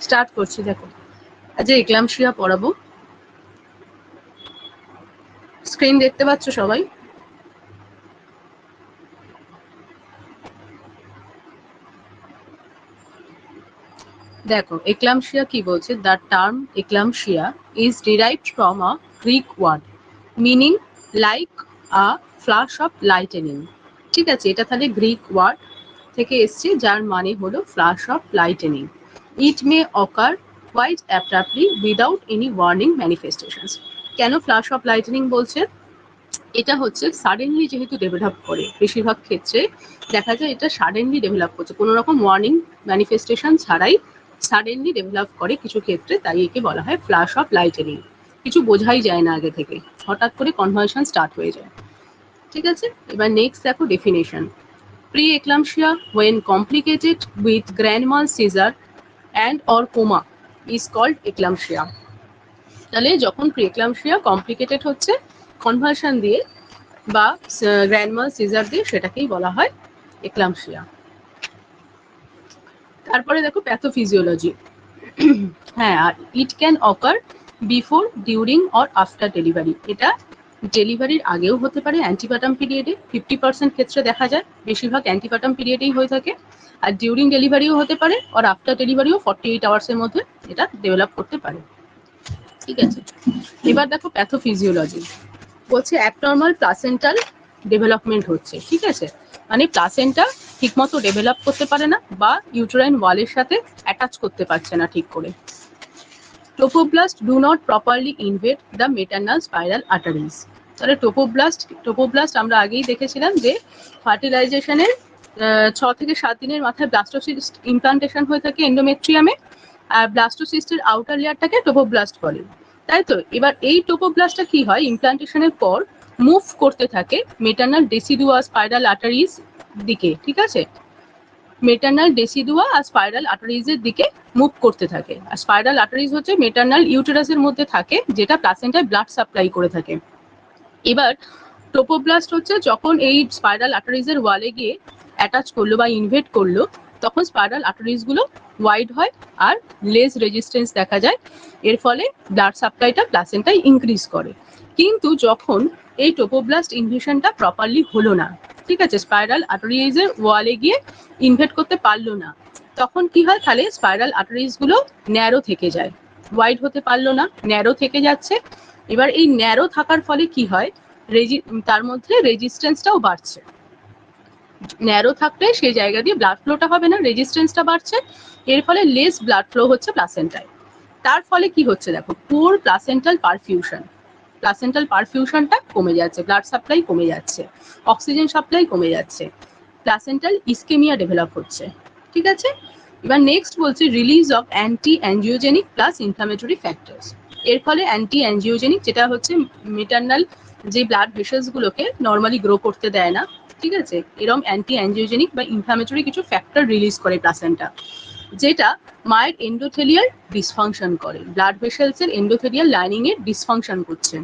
Start করছি। দেখো আজ এক্লাম্পসিয়া পড়াবো। স্ক্রিন দেখতে পাচ্ছ সবাই? দেখো এক্লাম্পসিয়া কি বলছে, the term eclampsia is derived from a Greek word meaning like a flash of lightning. ঠিক আছে, এটা তাহলে গ্রিক ওয়ার্ড থেকে এসছে, যার মানে হলো flash of lightning. It may occur quite abruptly without any warning manifestations. কেন ফ্লাশ অফ লাইটেনিং বলছে? এটা হচ্ছে সাডেনলি যেহেতু ডেভেলপ করে, বেশিরভাগ ক্ষেত্রে দেখা যায় এটা সাডেনলি ডেভেলপ করছে, কোনো রকম ওয়ার্নিং ম্যানিফেস্টেশন ছাড়াই সাডেনলি ডেভেলপ করে কিছু ক্ষেত্রে, তাই একে বলা হয় ফ্ল্যাশ অফ লাইটেনিং। কিছু বোঝাই যায় না আগে থেকে, হঠাৎ করে কনভালশন স্টার্ট হয়ে যায়। ঠিক আছে, এবার নেক্সট দেখো definition. Pre eclampsia when complicated with grand mal seizure and or coma is called eclampsia। তাহলে যখন প্রি এক্লাম্পসিয়া কমপ্লিকেটেড হচ্ছে কনভালশন দিয়ে বা গ্র্যান্ড মাল সিজার দিয়ে, সেটাকেই বলা হয় এক্লাম্পসিয়া। তারপরে দেখো প্যাথোফিজিওলজি। হ্যাঁ, আর it can occur before, during or after delivery. এটা ডেলিভারির আগেও হতে পারে, অ্যান্টিপাটাম পিরিয়ডে 50% ক্ষেত্রে দেখা যায়, বেশিরভাগ অ্যান্টিপাটাম পিরিয়ডেই হয়ে থাকে। আর ডিউরিং ডেলিভারিও হতে পারে, আর আফটার ডেলিভারিও 48 আওয়ার্সের মধ্যে এটা ডেভেলপ করতে পারে। ঠিক আছে, এবার দেখো প্যাথোফিজিওলজি বলছে অ্যাবনর্মাল প্লাসেন্টাল ডেভেলপমেন্ট হচ্ছে। ঠিক আছে, মানে প্লাসেন্টা ঠিকমতো ডেভেলপ করতে পারে না বা ইউটেরাইন ওয়ালের সাথে অ্যাটাচ করতে পারছে না ঠিক করে। Trophoblast do not properly invade the maternal spiral arteries. তাহলে টোপোব্লাস্ট আমরা আগেই দেখেছিলাম যে ফার্টিলাইজেশনের 6 থেকে 7 দিনের মাথায় ব্লাস্টোসিস্ট ইমপ্লান্টেশন হয়ে থাকে এন্ডোমেট্রিয়ামে, আর ব্লাস্টোসিস্টের আউটার লেয়ারটাকে টোপোব্লাস্ট বলে, তাই তো। এবার এই টোপোব্লাস্টটা কি হয়, ইমপ্লান্টেশনের পর মুভ করতে থাকে মেটার্নাল ডেসিডুয়া স্পাইরাল আর্টারিজ দিকে। ঠিক আছে, মেটার্নাল ডেসিডুয়া আর স্পাইরাল আর্টারিজের দিকে মুভ করতে থাকে। আর স্পাইরাল আর্টারিজ হচ্ছে মেটার্নাল ইউটেরাসের মধ্যে থাকে, যেটা প্লাসেন্টায় ব্লাড সাপ্লাই করে থাকে। এবার টোপোব্লাস্ট হচ্ছে যখন এই স্পাইরাল আর্টারিজের ওয়ালে গিয়ে অ্যাটাচ করলো বা ইনভেট করলো, তখন স্পাইরাল আর্টারিজগুলো ওয়াইড হয় আর লেস রেজিস্ট্যান্স দেখা যায়। এর ফলে ব্লাড সাপ্লাইটা প্লাসেন্টায় ইনক্রিজ করে। কিন্তু যখন এই টোপোব্লাস্ট ইনভেশনটা প্রপারলি হলো না, ঠিক আছে, স্পাইরাল আর্টারিজের ওয়ালে গিয়ে ইনভেট করতে পারলো না, তখন কি হয়, তাহলে স্পাইরাল আর্টারিজগুলো ন্যারো থেকে যায়, ওয়াইড হতে পারলো না, ন্যারো থেকে যাচ্ছে। এবার এই ন্যারো থাকার ফলে কি হয়, তার মধ্যে রেজিস্ট্যান্সটাও বাড়ছে। ন্যারো থাকলে সেই জায়গা দিয়ে ব্লাড ফ্লোটা হবে না, রেজিস্ট্যান্সটা বাড়ছে, এর ফলে লেস ব্লাড ফ্লো হচ্ছে প্লাসেন্টায়। তার ফলে কি হচ্ছে দেখো, পুওর প্লাসেন্টাল পারফিউশন, প্লাসেন্টাল পারফিউশনটা কমে যাচ্ছে, ব্লাড সাপ্লাই কমে যাচ্ছে, অক্সিজেন সাপ্লাই কমে যাচ্ছে, প্লাসেন্টাল ইসকেমিয়া ডেভেলপ হচ্ছে। ঠিক আছে, এবার নেক্সট বলছে release of anti angiogenic plus inflammatory factors. এর ফলে অ্যান্টি অ্যাঞ্জিওজেনিক, যেটা হচ্ছে মেটার্নাল যে ব্লাড ভেসেলসগুলোকে নর্মালি গ্রো করতে দেয় না, ঠিক আছে, এরকম অ্যান্টি অ্যাঞ্জিওজেনিক বা ইনফ্লামেটরি কিছু ফ্যাক্টর রিলিজ করে প্লাসেন্টা, যেটা মায়ের এন্ডোথেলিয়াল ডিসফাংশন করে, ব্লাড ভেসেলসের এন্ডোথেলিয়াল লাইনিং এর ডিসফাংশন করছে।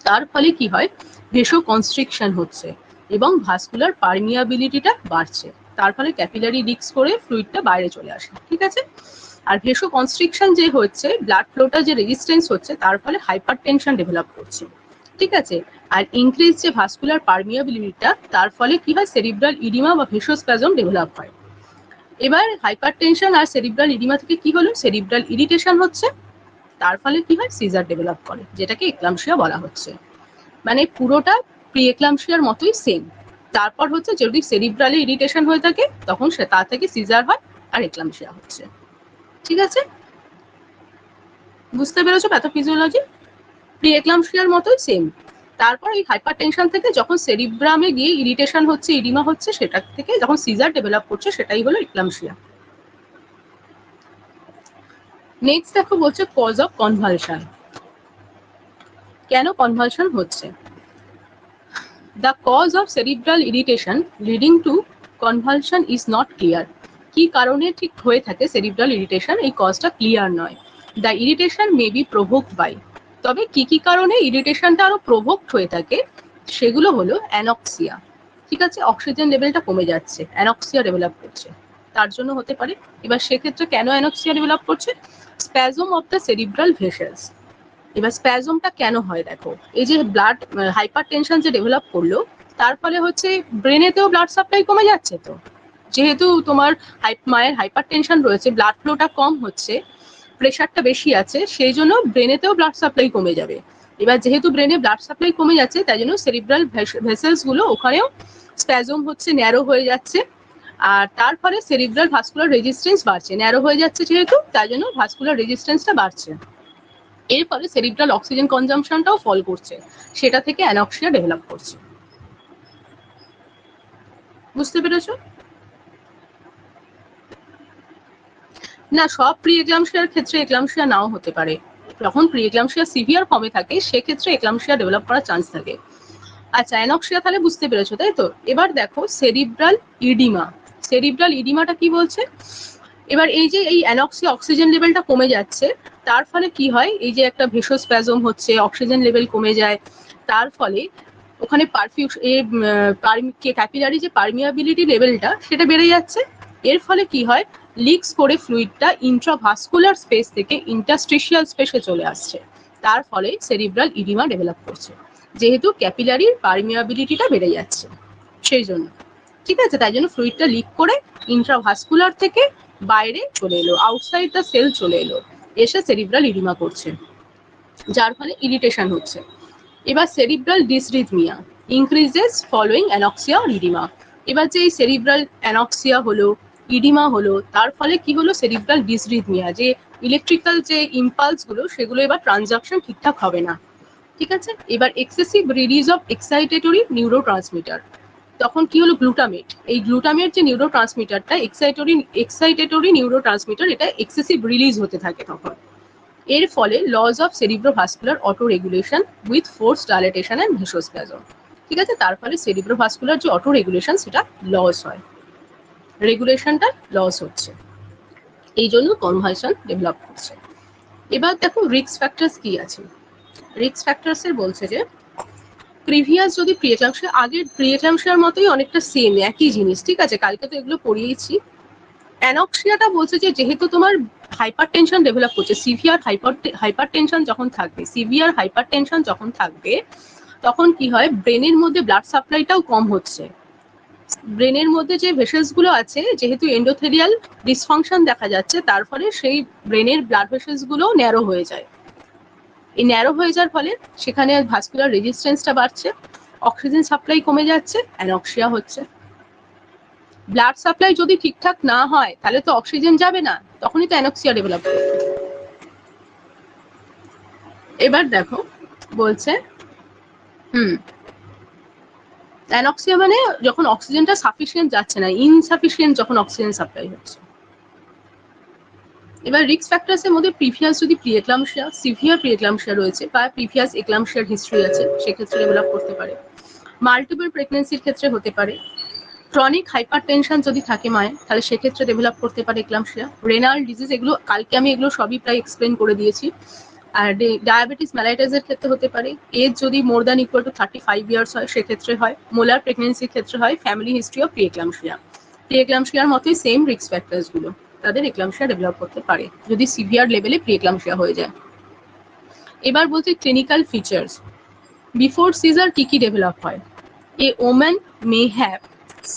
তার ফলে কি হয়, ভেসো কনস্ট্রিকশন হচ্ছে এবং ভাস্কুলার পারমিয়াবিলিটিটা বাড়ছে, তার ফলে ক্যাপিলারি লিকস করে ফ্লুইডটা বাইরে চলে আসে। ঠিক আছে, আর ভেসো কনস্ট্রিকশন যে হচ্ছে, ব্লাড ফ্লোটা যে রেজিস্ট্যান্স হচ্ছে, তার ফলে হাইপার টেনশন ডেভেলপ করছে। ঠিক আছে, আর ইনক্রিজ যে ভাস্কুলার পারমিয়াবিলিটিটা, তার ফলে কি হয়, সেরিব্রাল ইডিমা বা ভেসোস্প্যাজম ডেভেলপ হয়। এবার হাইপার টেনশন আর সেরিব্রাল ইডিমা থেকে কি হলো, সেরিব্রাল ইরিটেশন হচ্ছে, তার ফলে কি হয়, সিজার ডেভেলপ করে, যেটাকে এক্লাম্পসিয়া বলা হচ্ছে। মানে পুরোটা প্রি এক্লাম্পসিয়ার মতোই সেম। তারপর হচ্ছে যদি সেরিব্রালে ইরিটেশন হয়ে থাকে, তখন সে তা থেকে সিজার হয় আর এক্লাম্পসিয়া হচ্ছে। ঠিক আছে, বুঝতে পেরেছো প্যাথোফিজিওলজি? প্রি এক্লাম্পসিয়ার মতোই সেম। তারপর এই হাইপার টেনশন থেকে যখন সেরিব্রামে গিয়ে ইরিটেশন হচ্ছে, ইডিমা হচ্ছে, সেটা থেকে যখন সিজার ডেভেলপ করছে, সেটাই হলো এক্লাম্পসিয়া। নেক্সট দেখো বলছে কজ অফ কনভালশন। কেন কনভালশন হচ্ছে? The cause of cerebral irritation leading to convulsion is not clear. কি কারণে ঠিক হয়ে থাকে cerebral irritation, এই কজটা ক্লিয়ার নয়। The irritation may be provoked by, তবে কি কি কারণে ইরিটেশনটা আরো প্রভোকড হয়ে থাকে, সেগুলো হলো অ্যানক্সিয়া। ঠিক আছে, অক্সিজেন লেভেলটা কমে যাচ্ছে, অ্যানক্সিয়া ডেভেলপ করছে, তার জন্য হতে পারে। এবার সেক্ষেত্রে কেন অ্যানক্সিয়া ডেভেলপ করছে? Spasm of the cerebral vessels. এবার স্প্যাজমটা কেন হয় দেখো, এই যে ব্লাড হাইপার টেনশন যে ডেভেলপ করলো, তার ফলে হচ্ছে ব্রেনেতেও ব্লাড সাপ্লাই কমে যাচ্ছে। তো যেহেতু তোমার মায়ের হাইপার টেনশন রয়েছে, ব্লাড ফ্লোটা কম হচ্ছে, প্রেশারটা বেশি আছে, সেই জন্য ব্রেনেতেও ব্লাড সাপ্লাই কমে যাবে। এবার যেহেতু ব্রেনে ব্লাড সাপ্লাই কমে যাচ্ছে, তাই জন্য সেরিব্রাল ভেসেলস গুলো ওখানেও স্প্যাজম হচ্ছে, ন্যারো হয়ে যাচ্ছে, আর তার ফলে সেরিব্রাল ভাস্কুলার রেজিস্ট্যান্স বাড়ছে। ন্যারো হয়ে যাচ্ছে যেহেতু, তাই জন্য ভাস্কুলার রেজিস্ট্যান্সটা বাড়ছে। এর ফলে সেরিব্রাল অক্সিজেন কনজাম্পশনটাও ফল করছে, সেটা থেকে অ্যানক্সিয়া ডেভেলপ করছে। বুঝতে পেরেছো? না, সব প্রি এক্লাম্পসিয়ার ক্ষেত্রে এক্লাম্পসিয়া নাও হতে পারে। যখন প্রি এক্লাম্পসিয়া সিভিয়ার ফর্মে থাকে, সেক্ষেত্রে এক্লাম্পসিয়া ডেভেলপ করার চান্স থাকে। আচ্ছা, অ্যানক্সিয়া তাহলে বুঝতে পেরেছো, তাই তো? এবার দেখো সেরিব্রাল ইডিমা। সেরিব্রাল ইডিমাটা কি বলছে? এবার এই যে এই অ্যানক্সিয়া, অক্সিজেন লেভেলটা কমে যাচ্ছে, তার ফলে কি হয়, এই যে একটা ভেসোস্প্যাজম হচ্ছে, অক্সিজেন লেভেল কমে যায়, তার ফলে ওখানে ক্যাপিলারি যে পারমিয়াবিলিটি লেভেলটা সেটা বেড়ে যাচ্ছে। এর ফলে কি হয়, লিকস করে ফ্লুইডটা ইন্ট্রাভাস্কুলার স্পেস থেকে ইন্টারস্টিশিয়াল স্পেসে চলে আসছে, তার ফলে সেরিব্রাল ইডিমা ডেভেলপ করছে, যেহেতু ক্যাপিলারির পারমিয়াবিলিটিটা বেড়ে যাচ্ছে সেই জন্য। ঠিক আছে, তাই জন্য ফ্লুইডটা লিক করে ইন্ট্রাভাস্কুলার থেকে বাইরে চলে এলো, আউটসাইড দ্য সেল চলে এলো, এসে সেরিব্রাল ইডিমা করছে, যার ফলে ইরিটেশন হচ্ছে। এবার সেরিব্রাল ডিসরিথমিয়া ইনক্রিজেস ফলোইং অ্যানক্সিয়া আর ইডিমা। এবার যে এই সেরিব্রাল অ্যানক্সিয়া হলো, ইডিমা হলো, তার ফলে কি হলো, সেরিব্রাল ডিসরিথমিয়া, যে ইলেকট্রিক্যাল যে ইম্পালস গুলো, সেগুলো এবার ট্রানজাকশন ঠিকঠাক হবে না। ঠিক আছে, এবার excessive release of excitatory neurotransmitter. তখন কি হলো, গ্লুটামেট, এই গ্লুটামেট যে নিউরোট্রান্সমিটারটা এক্সাইটেটরি নিউরোট্রান্সমিটার, এটা এক্সেসিভ রিলিজ হতে থাকে তখন। এর ফলে loss of cerebrovascular auto regulation with force dilatation and vasospasm. ঠিক আছে, তার ফলে সেরিব্রোভাস্কুলার যে অটো রেগুলেশন সেটা লস হয়, রেগুলেশনটা লস হচ্ছে, এই জন্য কনভালশন ডেভেলপ করছে। এবার দেখো রিস্ক ফ্যাক্টরস কি আছে। রিস্ক ফ্যাক্টরস এর বলছে যে প্রিভিয়াস যদি প্রিএক্লাম্পসিয়া, আগের প্রিএক্লাম্পসিয়ার মতোই অনেকটা সেম, একই জিনিস। ঠিক আছে, কালকে তো এগুলো পড়িয়েছি। অ্যানক্সিয়াটা বলছে যে যেহেতু তোমার হাইপার টেনশন ডেভেলপ করছে, সিভিয়ার হাইপার টেনশন যখন থাকবে, সিভিয়ার হাইপার টেনশন যখন থাকবে, তখন কি হয়, ব্রেনের মধ্যে ব্লাড সাপ্লাইটাও কম হচ্ছে। ব্রেনের মধ্যে যে ভেসেলস গুলো আছে, যেহেতু এন্ডোথেলিয়াল ডিসফাংশন দেখা যাচ্ছে, তার ফলে সেই ব্রেনের ব্লাড ভেসেলস গুলো ন্যারো হয়ে যায়। এই ন্যারো হয়ে যাওয়ার ফলে সেখানে ভাস্কুলার রেজিস্ট্যান্সটা বাড়ছে, অক্সিজেন সাপ্লাই কমে যাচ্ছে, অ্যানক্সিয়া হচ্ছে। ব্লাড সাপ্লাই যদি ঠিকঠাক না হয়, তাহলে তো অক্সিজেন যাবে না, তখনই তো অ্যানক্সিয়া ডেভেলপ করবে। এবার দেখো বলছে অ্যানক্সিয়া মানে যখন অক্সিজেনটা সাফিসিয়েন্ট যাচ্ছে না, ইনসাফিসিয়েন্ট যখন অক্সিজেন সাপ্লাই হচ্ছে। এবার রিস্ক ফ্যাক্টরস এর মধ্যে প্রিভিয়াস যদি প্রিএক্লাম্পসিয়া, সিভিয়ার প্রিএক্লাম্পসিয়া রয়েছে, বা প্রিভিয়াস এক্লাম্পসিয়ার হিস্ট্রি আছে, সেক্ষেত্রে ডেভেলপ করতে পারে। মাল্টিপল প্রেগন্যান্সির ক্ষেত্রে হতে পারে। ক্রনিক হাইপার টেনশন যদি থাকে মায়ের, তাহলে সেক্ষেত্রে ডেভেলপ করতে পারে এক্লাম্পসিয়া। রেনাল ডিজিজ, এগুলো কালকে আমি এগুলো সবই প্রায় এক্সপ্লেন করে দিয়েছি। আর ডায়াবেটিস মেলাইটাসের ক্ষেত্রে হতে পারে। এজ যদি more than equal to 35 years হয়, সেক্ষেত্রে হয়। মোলার প্রেগনেন্সির ক্ষেত্রে হয়। ফ্যামিলি হিস্ট্রি অফ প্রিএক্লাম্পসিয়া, প্রিএক্লাম্পসিয়ার মতোই সেম রিস্ক ফ্যাক্টরস গুলো, তাদের এক্লাম্পসিয়া ডেভেলপ করতে পারে যদি সিভিয়ার লেভেলে প্রিএক্লাম্পসিয়া হয়ে যায়। এবার বলছি ক্লিনিক্যাল ফিচার্স। বিফোর সিজার কি কি ডেভেলপ হয়? A woman may have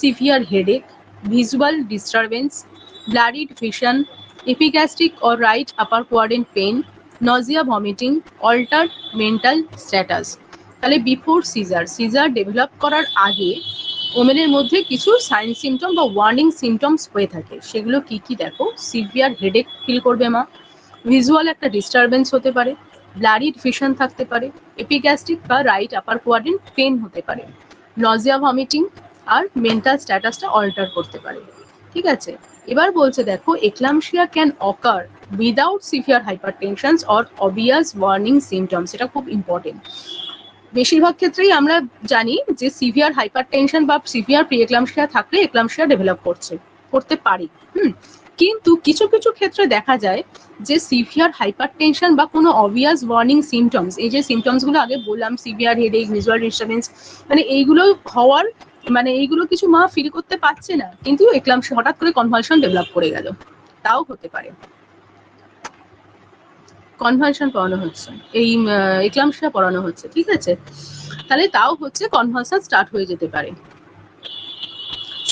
severe headache, visual disturbance, blurred vision, epigastric or right upper quadrant pain, nausea, vomiting, altered mental status. তাহলে বিফোর সিজার ডেভেলপ করার আগে ওমেনের মধ্যে কিছু সাইন সিমটম বা warning symptoms হয়ে থাকে। সেগুলো কি কি দেখো, সিভিয়ার হেডেক ফিল করবে মা, ভিজুয়াল একটা ডিস্টারবেন্স হতে পারে, ব্লারিড ভিশন থাকতে পারে, এপিগ্যাস্ট্রিক বা রাইট আপার কোয়াড্রেন্ট পেন হতে পারে, নজিয়া, ভমিটিং, আর মেন্টাল স্ট্যাটাসটা অল্টার করতে পারে। ঠিক আছে, এবার বলছে দেখো eclampsia can occur without severe hypertensions or obvious warning symptoms. এটা খুব ইম্পর্টেন্ট। বেশিরভাগ ক্ষেত্রেই আমরা জানি যে সিভিয়ার হাইপারটেনশন বা সিভিয়ার প্রিএক্লাম্পসিয়া থাকলে এক্লাম্পসিয়া ডেভেলপ করতে পারে। কিন্তু কিছু কিছু ক্ষেত্রে দেখা যায় যে সিভিয়ার হাইপারটেনশন বা কোনো অবভিয়াস ওয়ার্নিং সিমটমস, এই যে সিমটমস গুলো আগে বললাম, সিভিয়ার হেডেক, ভিজুয়াল ডিস্টারবেন্স, মানে এইগুলো হওয়ার মানে এইগুলো কিছু মা ফিল করতে পারছে না, কিন্তু এক্লাম্পসিয়া হঠাৎ করে কনভালশন ডেভেলপ করে গেল, তাও হতে পারে। কনভালশন পড়ানো হচ্ছে, এই এক্লাম্পসিয়া পড়ানো হচ্ছে, ঠিক আছে, তাহলে তাও হচ্ছে কনভালশন স্টার্ট হয়ে যেতে পারে।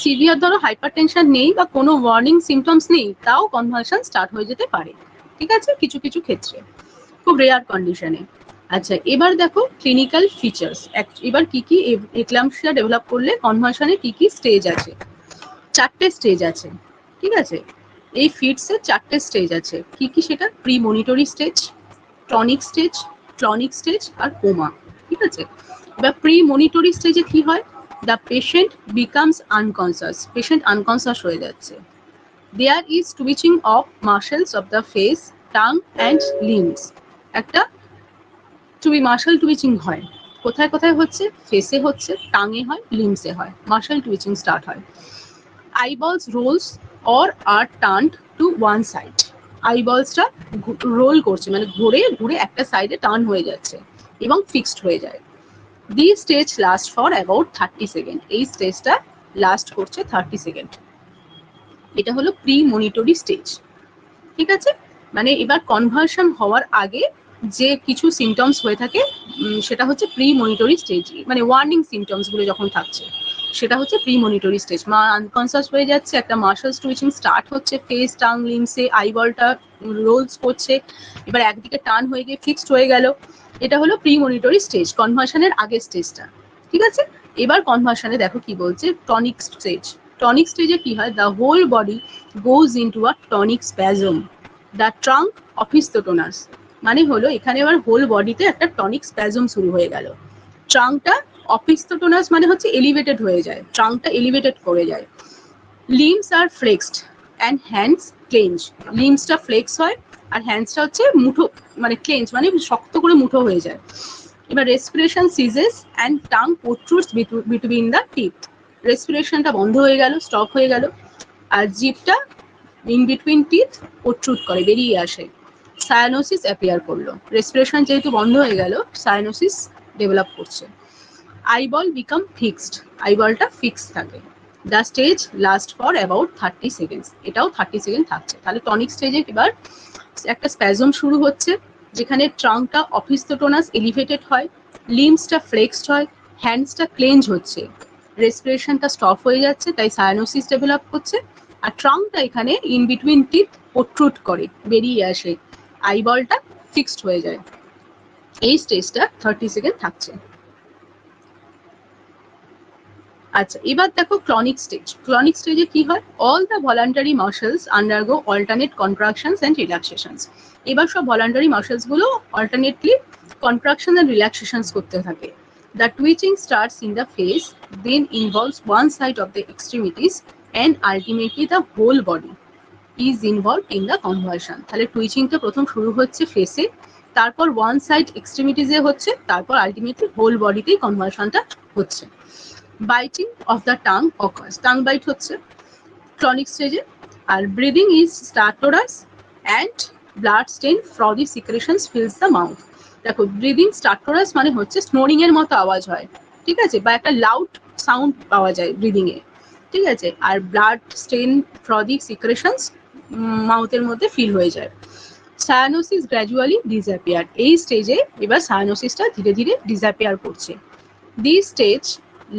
সিভিয়ার ধরো হাইপারটেনশন নেই বা কোনো ওয়ার্নিং সিমটমস নেই, তাও কনভালশন স্টার্ট হয়ে যেতে পারে, ঠিক আছে, কিছু কিছু ক্ষেত্রে, খুব রেয়ার কন্ডিশনে। আচ্ছা, এবার দেখো ক্লিনিক্যাল ফিচার্স। এবার কি কি এক্লাম্পসিয়া ডেভেলপ করলে কনভালশনে কি কি স্টেজ আছে? 4টে স্টেজ আছে, ঠিক আছে, এই ফিটসের 4টে স্টেজ আছে। কি কি সেটা? Premonitory stage, tonic stage, clonic stage আর কোমা, ঠিক আছে। এবার প্রি মনিটরি স্টেজে কি হয়? The patient becomes unconscious, patient unconscious হয়ে যাচ্ছে। There is twitching of muscles of the face, tongue and limbs, একটা মাসেল টুইচিং হয়। কোথায় কোথায় হচ্ছে? ফেসে হচ্ছে, টাঙে হয়, লিম্বসে হয়, মাসেল টুইচিং স্টার্ট হয়। Eyeballs rolls or are turned to one side, আইবলসটা রোল করছে, মানে ঘুরে ঘুরে একটা সাইডে টার্ন হয়ে যাচ্ছে এবং ফিক্সড হয়ে যায়। দি stage last for about 30 second, এই স্টেজটা লাস্ট করছে 30 সেকেন্ড। এটা হলো প্রি মনিটরি স্টেজ, ঠিক আছে। মানে এবার কনভার্সন হওয়ার আগে যে কিছু সিমটমস হয়ে থাকে সেটা হচ্ছে প্রি মনিটরি স্টেজ, মানে ওয়ার্নিং সিমটমস গুলো যখন থাকছে সেটা হচ্ছে প্রি মনিটরি স্টেজ। মা আনকনসাস হয়ে যাচ্ছে, একটা মাসেলস টুইচিং স্টার্ট হচ্ছে, ফেস, টাং, লিম্সে, আইবলটা রোলস করছে, এবার একদিকে টার্ন হয়ে গিয়ে ফিক্সড হয়ে গেল। এটা হলো প্রি মনিটরি স্টেজ, কনভার্সনের আগের স্টেজটা, ঠিক আছে। এবার কনভার্সনে দেখো কি বলছে, টনিক স্টেজ। টনিক স্টেজে কি হয়? The whole body goes into a tonic spasm, the trunk opisthotonus, মানে হলো এখানে এবার হোল বডিতে একটা টনিক স্প্যাজম শুরু হয়ে গেল। ট্রাঙ্কটা অফিস্তোটোনাস মানে হচ্ছে এলিভেটেড হয়ে যায়, ট্রাঙ্কটা এলিভেটেড করে যায়। Limbs are flexed and hands clench, লিম্বসটা ফ্লেক্স হয় আর হ্যান্ডসটা হচ্ছে মুঠো, মানে ক্লেঞ্জ মানে শক্ত করে মুঠো হয়ে যায়। এবার respiration ceases and tongue protrudes between the teeth, রেসপিরেশনটা বন্ধ হয়ে গেল, স্টপ হয়ে গেল, আর জিভটা ইন বিটুইন টিথ প্রোট্রুড করে, বেরিয়ে আসে। সায়ানোসিস অ্যাপিয়ার করলো, রেসপিরেশন যেহেতু বন্ধ হয়ে গেল, সায়ানোসিস ডেভেলপ করছে। আইবল বিকাম ফিক্সড, আইবলটা ফিক্স থাকে। The stage last for about 30 seconds, এটাও 30 সেকেন্ড থাকছে। তাহলে টনিক স্টেজে এবার একটা স্প্যাজম শুরু হচ্ছে, যেখানে ট্রাঙ্কটা অফিস্তোটোনাস এলিভেটেড হয়, লিম্বসটা ফ্লেক্সড হয়, হ্যান্ডসটা ক্লেঞ্জ হচ্ছে, রেসপিরেশনটা স্টপ হয়ে যাচ্ছে, তাই সায়ানোসিস ডেভেলপ করছে। আর ট্রাঙ্কটা এখানে ইন বিটুইন টিথ প্রোট্রুড করে, বেরিয়ে আসে, আইবলটা ফিক্সড হয়ে যায়। এই স্টেজটা 30 সেকেন্ড থাকছে। আচ্ছা, এবার দেখো ক্লনিক স্টেজ। ক্লনিক স্টেজে কি হয়? All the voluntary muscles undergo alternate contractions and relaxations, এবার সব ভলান্টারি মাসেলস গুলো অল্টারনেটলি কন্ট্রাকশন অ্যান্ড রিল্যাক্সেশনস করতে থাকে। The twitching starts in the face, then involves one side of the extremities and ultimately the whole body is involve in the convulsion. তাহলে টুইচিংটা প্রথম শুরু হচ্ছে ফেসে, তারপর ওয়ান সাইড এক্সট্রিমিটিসে হচ্ছে, তারপর আলটিমেটলি হোল বডিতেই কনভার্সনটা হচ্ছে। Biting of the tongue occurs, tongue bite হচ্ছে ক্লনিক স্টেজে। আর breathing is stertorous and blood stained frothy secretions fills the mouth. দেখো ব্রিদিং স্টার্টোরাস মানে হচ্ছে স্নোরিং এর মতো আওয়াজ হয়, ঠিক আছে, বা একটা লাউড সাউন্ড পাওয়া যায় ব্রিদিং এ, ঠিক আছে। আর ব্লাড স্টেন ফ্রদি সিক্রেশনস মাউথের মধ্যে ফিল হয়ে যায়। সায়ানোসিস গ্র্যাজুয়ালি ডিসঅ্যাপিয়ার, এই স্টেজে এবার সায়ানোসিসটা ধীরে ধীরে ডিসঅ্যাপিয়ার করছে। দি stage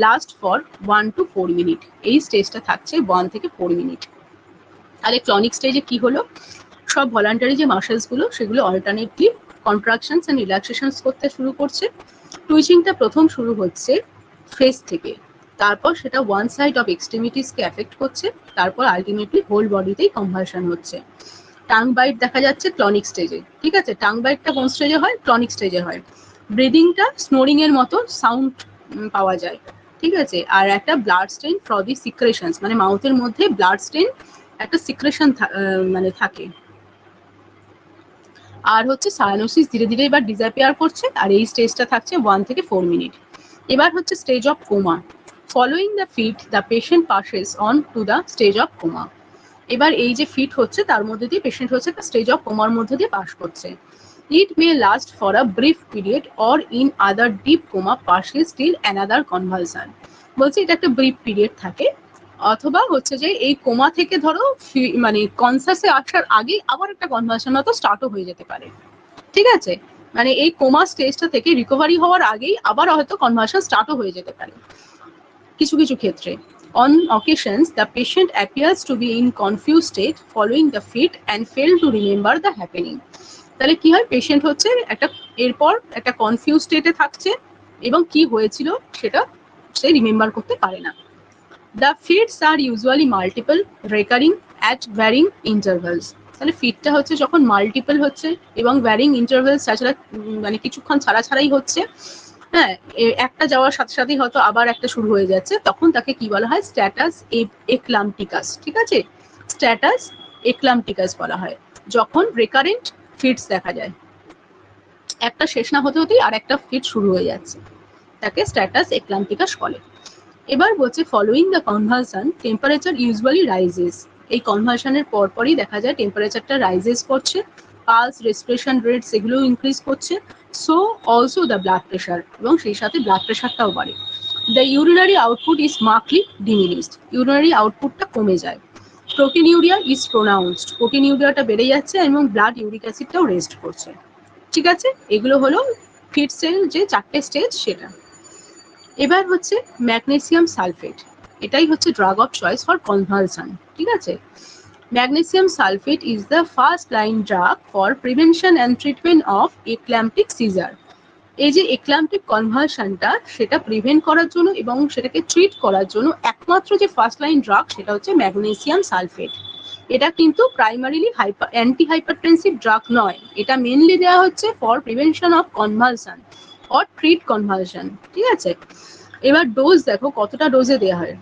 last for 1 to 4 minute, এই স্টেজটা থাকছে 1 থেকে 4 মিনিট। তাহলে ক্লনিক স্টেজে কি হলো? সব ভলান্টারি যে মাসেলস গুলো সেগুলো অল্টারনেটলি কন্ট্রাকশনস এন্ড রিল্যাক্সেশনস করতে শুরু করছে। টুইচিংটা প্রথম শুরু হচ্ছে ফেস থেকে, তারপর সেটা ওয়ান সাইড অফ এক্সট্রিমিটিসকে এফেক্ট করছে, তারপর আলটিমেটলি হোল বডিতেই কনভার্সন হচ্ছে। টাং বাইট দেখা যাচ্ছে ক্লনিক স্টেজে, ঠিক আছে। টাং বাইটটা কোন স্টেজে হয়? ক্লনিক স্টেজে হয়। ব্রিদিংটা স্নোরিং এর মতো সাউন্ড পাওয়া যায়, ঠিক আছে। আর একটা ব্লাড স্টেন ফ্রদি সিক্রেশনস, মানে মাউথের মধ্যে ব্লাড স্টেন একটা সিক্রেশন মানে থাকে। আর হচ্ছে সায়ানোসিস ধীরে ধীরে এবার ডিসঅ্যাপিয়ার করছে, আর এই স্টেজটা থাকছে 1 থেকে 4 মিনিট। এবার হচ্ছে stage of coma. Following the fit the patient passes on to the stage of coma. এবার এই যে ফিট হচ্ছে তার মধ্যে দিয়ে পেশেন্ট হচ্ছে একটা স্টেজ অফ কোমার মধ্যে দিয়ে পাস করছে। It may last for a brief period or in other deep coma passes till another convulsion. বলছে এটা একটা ব্রিফ পিরিয়ড থাকে, অথবা হচ্ছে যে এই কোমা থেকে ধরো মানে কনসাসে আসার আগেই আবার একটা কনভার্সন হয়তো স্টার্টও হয়ে যেতে পারে, ঠিক আছে, মানে এই কোমা স্টেজটা থেকে রিকভারি হওয়ার আগেই আবার হয়তো কনভার্সন স্টার্টও হয়ে যেতে পারে কিছু কিছু ক্ষেত্রে। On occasions, the patient appears to be in confused state following the fit and fail to remember the happening. তাহলে কি হয়, পেশেন্ট হচ্ছে একটা এরপর একটা কনফিউজ স্টেটে থাকছে এবং কি হয়েছিল সেটা সে রিমেম্বার করতে পারে না। The fits are usually multiple, recurring at varying intervals. তাহলে ফিটটা হচ্ছে যখন মাল্টিপল হচ্ছে এবং ভ্যারিং ইন্টারভেলস ছাড়া মানে কিছুক্ষণ ছাড়া ছাড়াই হচ্ছে, হ্যাঁ, একটা যাওয়ার সাথে সাথেই হয়তো আবার একটা শুরু হয়ে যাচ্ছে, তখন তাকে কি বলা হয়, স্ট্যাটাস এক্লাম্পটিকাস, ঠিক আছে, স্ট্যাটাস এক্লাম্পটিকাস বলা হয় যখন রেকারেন্ট ফিটস দেখা যায়, একটা শেষ না হতে হতেই আর একটা ফিট শুরু হয়ে যাচ্ছে, তাকে স্ট্যাটাস এক্লাম্পটিকাস বলে। এবার বলছে following the convulsion temperature usually rises, এই কনভার্সনের পরপরই দেখা যায় টেম্পারেচারটা রাইজেস করছে, পালস রেসপিরেশন রেট সেগুলোও ইনক্রিজ করছে, so also the blood pressure, এবং সেই সাথে ব্লাড প্রেশারটাও বাড়ে। The urinary output is markedly diminished, urinary আউটপুটটা কমে যায়। প্রোটিনিউরিয়া ইজ প্রোনাউন্সড, প্রোটিনিউরিয়াটা বেড়ে যাচ্ছে এবং ব্লাড ইউরিক অ্যাসিডটাও রেস্ট করছে, ঠিক আছে, এগুলো হলো ফিটসের যে চারটে স্টেজ সেটা। এবার হচ্ছে ম্যাগনেসিয়াম সালফেট, এটাই হচ্ছে drug of choice for convulsion, ঠিক আছে। Magnesium sulphate is the first line drug for prevention and treatment of eclamptic seizure. এই যে এক্ল্যাম্পটিক কনভালশনটা সেটা প্রিভেন্ট করার জন্য এবং সেটাকে ট্রিট করার জন্য একমাত্র যে ফার্স্ট লাইন ড্রাগ সেটা হচ্ছে ম্যাগনেসিয়াম সালফেট। এটা কিন্তু প্রাইমারিলি অ্যান্টি হাইপারটেনসিভ ড্রাগ নয়, এটা মেনলি দেওয়া হচ্ছে for prevention of convulsion or treat convulsion, ঠিক আছে। এবার ডোজ দেখো কতটা ডোজে দেওয়া হয়।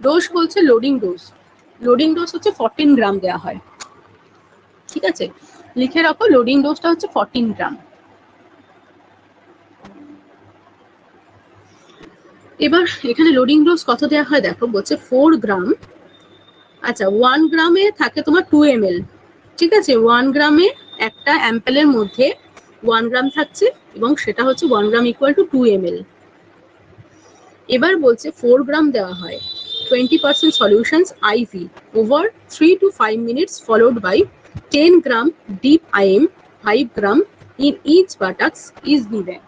ডোজ বলছে লোডিং ডোজ, লোডিং ডোজ হচ্ছে 14 গ্রাম দেওয়া হয়, ঠিক আছে, লিখে রাখো লোডিং ডোজটা হচ্ছে 14 গ্রাম। এবার এখানে লোডিং ডোজ কত দেওয়া হয় দেখো, বলছে 4 গ্রাম, আচ্ছা 1 গ্রামে থাকে তোমার 2 ml, ঠিক আছে, 1 গ্রামে একটা অ্যাম্পেলের মধ্যে 1 গ্রাম থাকছে এবং সেটা হচ্ছে 1 গ্রাম ইকুয়াল টু 2 ml। এবার বলছে 4 গ্রাম দেওয়া হয়, 20% solutions IV over 3 to 5 minutes followed by 10 gram deep IM, 5 gram in each buttocks is given.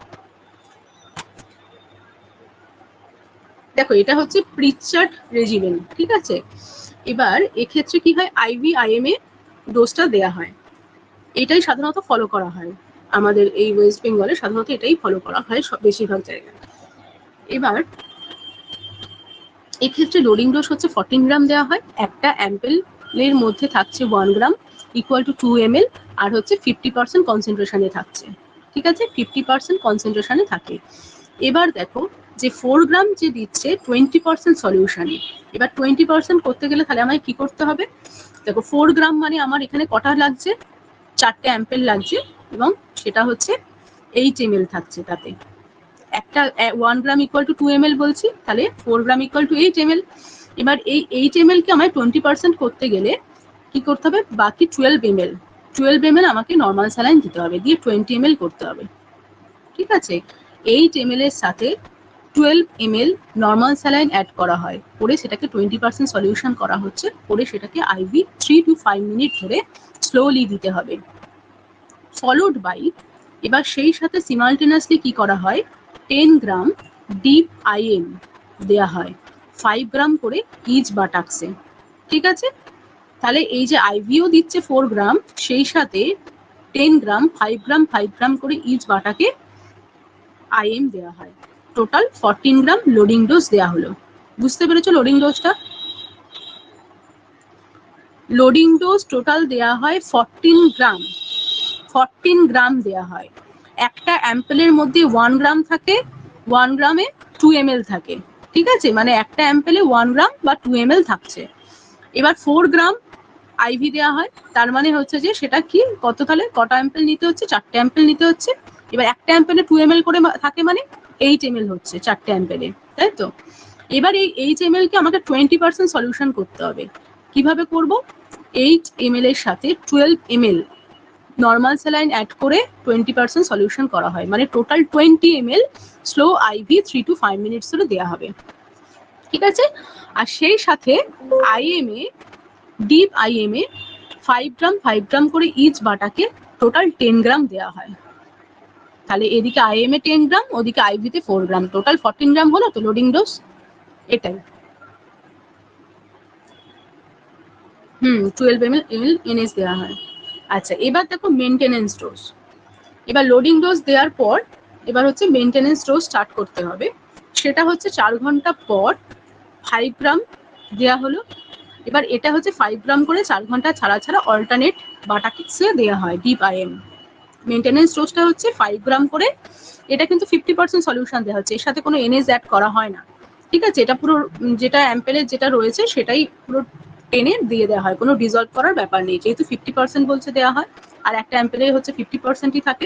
দেখো এটা হচ্ছে প্রিচার্ড রেজিমেন, ঠিক আছে। এবার এক্ষেত্রে কি হয়, আইভি আইএম এ ডোজটা দেয়া হয়, এটাই সাধারণত ফলো করা হয় আমাদের এই ওয়েস্ট বেঙ্গলে, সাধারণত এটাই ফলো করা হয় বেশিরভাগ জায়গায়। এবার এক্ষেত্রে লোডিং ডোজ হচ্ছে 14 গ্রাম দেওয়া হয়, একটা অ্যাম্পেলের মধ্যে থাকছে 1 গ্রাম ইকুয়াল টু 2 ml, আর হচ্ছে 50% কনসেন্ট্রেশনে থাকছে, ঠিক আছে, 50% কনসেন্ট্রেশনে থাকে। এবার দেখো যে 4 গ্রাম যে দিচ্ছে 20% সলিউশনে, এবার 20% করতে গেলে তাহলে আমায় কি করতে হবে, দেখো 4 গ্রাম মানে আমার এখানে কটা লাগছে, 4টে অ্যাম্পেল লাগছে এবং সেটা হচ্ছে 8 ml থাকছে, তাতে একটা 1 গ্রাম ইকুয়াল টু 2 ml বলছি, তাহলে 4 গ্রাম ইকুয়াল টু 8 ml। এবার এই 8 ml কে আমায় 20% করতে গেলে কি করতে হবে, বাকি 12 ml আমাকে নর্মাল স্যালাইন দিতে হবে, দিয়ে 20 ml করতে হবে, ঠিক আছে। 8 ml এর সাথে 12 ml নর্মাল স্যালাইন অ্যাড করা হয়, করে সেটাকে 20% সলিউশন করা হচ্ছে, করে সেটাকে আইভি 3 to 5 মিনিট ধরে স্লোলি দিতে হবে, ফলোড বাই, এবার সেই সাথে সিমালটেনিয়াসলি কি করা হয়, 10 গ্রাম ডিপ আইএম দেয়া হয়, 5 গ্রাম করে ইচ বাটাক্সে, ঠিক আছে। তাহলে এই যে আইভিও দিচ্ছে 4 গ্রাম, সেই সাথে 10 গ্রাম 5 গ্রাম 5 গ্রাম করে ইচ বাটাকে আইএম দেওয়া হয়, টোটাল 14 গ্রাম লোডিং ডোজ দেওয়া হলো। বুঝতে পেরেছো লোডিং ডোজটা? লোডিং ডোজ টোটাল দেওয়া হয় 14 গ্রাম, 14 গ্রাম দেওয়া হয়, একটা অ্যাম্পেলের মধ্যে 1 গ্রাম থাকে, 1 গ্রামে 2 ml থাকে, ঠিক আছে, মানে একটা অ্যাম্পেলে 1 গ্রাম বা 2 ml থাকছে। এবার 4 গ্রাম আইভি দেওয়া হয়, তার মানে হচ্ছে যে সেটা কি কত, তাহলে কটা অ্যাম্পেল নিতে হচ্ছে, 4টে অ্যাম্পেল নিতে হচ্ছে। এবার একটা অ্যাম্পেলে 2 ml করে থাকে মানে 8 ml হচ্ছে 4টে অ্যাম্পেলে, তাই তো। এবার এই 8 ml কে আমাকে 20% সলিউশন করতে হবে, কিভাবে করব, 8 ml এর সাথে 12 ml নর্মাল স্যালাইন অ্যাড করে 20% সলিউশন করা হয়, মানে total 20 ml slow IV 3 to 5 minutes ধরে দেওয়া হবে, ঠিক আছে। আর সেই সাথে আইএমএ, ডিপ আইএমএ 5 গ্রাম করে ইচ বাটাকে টোটাল 10 গ্রাম দেওয়া হয়। তাহলে এদিকে আইএমএ 10 গ্রাম, ওদিকে আইভিতে 4 গ্রাম, টোটাল 14 গ্রাম হলো তো লোডিং ডোজ। এটাই 12 ml এনএস দেওয়া হয়। আচ্ছা, এবার দেখো মেনটেনেন্স ডোজ। এবার লোডিং ডোজ দেওয়ার পর এবার হচ্ছে মেনটেনেন্স ডোজ স্টার্ট করতে হবে। সেটা হচ্ছে 4 ঘন্টা পর 5 গ্রাম দেওয়া হলো। এবার এটা হচ্ছে 5 গ্রাম করে 4 ঘন্টা ছাড়া ছাড়া অল্টারনেট বাটাকিক্সে দেওয়া হয় ডিপ আইএম। মেনটেনেন্স ডোজটা হচ্ছে 5 গ্রাম করে, এটা কিন্তু 50% সলিউশন দেওয়া হচ্ছে, এর সাথে কোনো এনএস অ্যাড করা হয় না, ঠিক আছে। এটা পুরো যেটা অ্যাম্পেলের যেটা রয়েছে সেটাই পুরো টেনে দিয়ে দেওয়া হয়, কোনো ডিজলভ করার ব্যাপার নেই, যেহেতু 50% বলছে দেওয়া হয়, আর একটা অ্যাম্পেলে হচ্ছে 50%ই থাকে।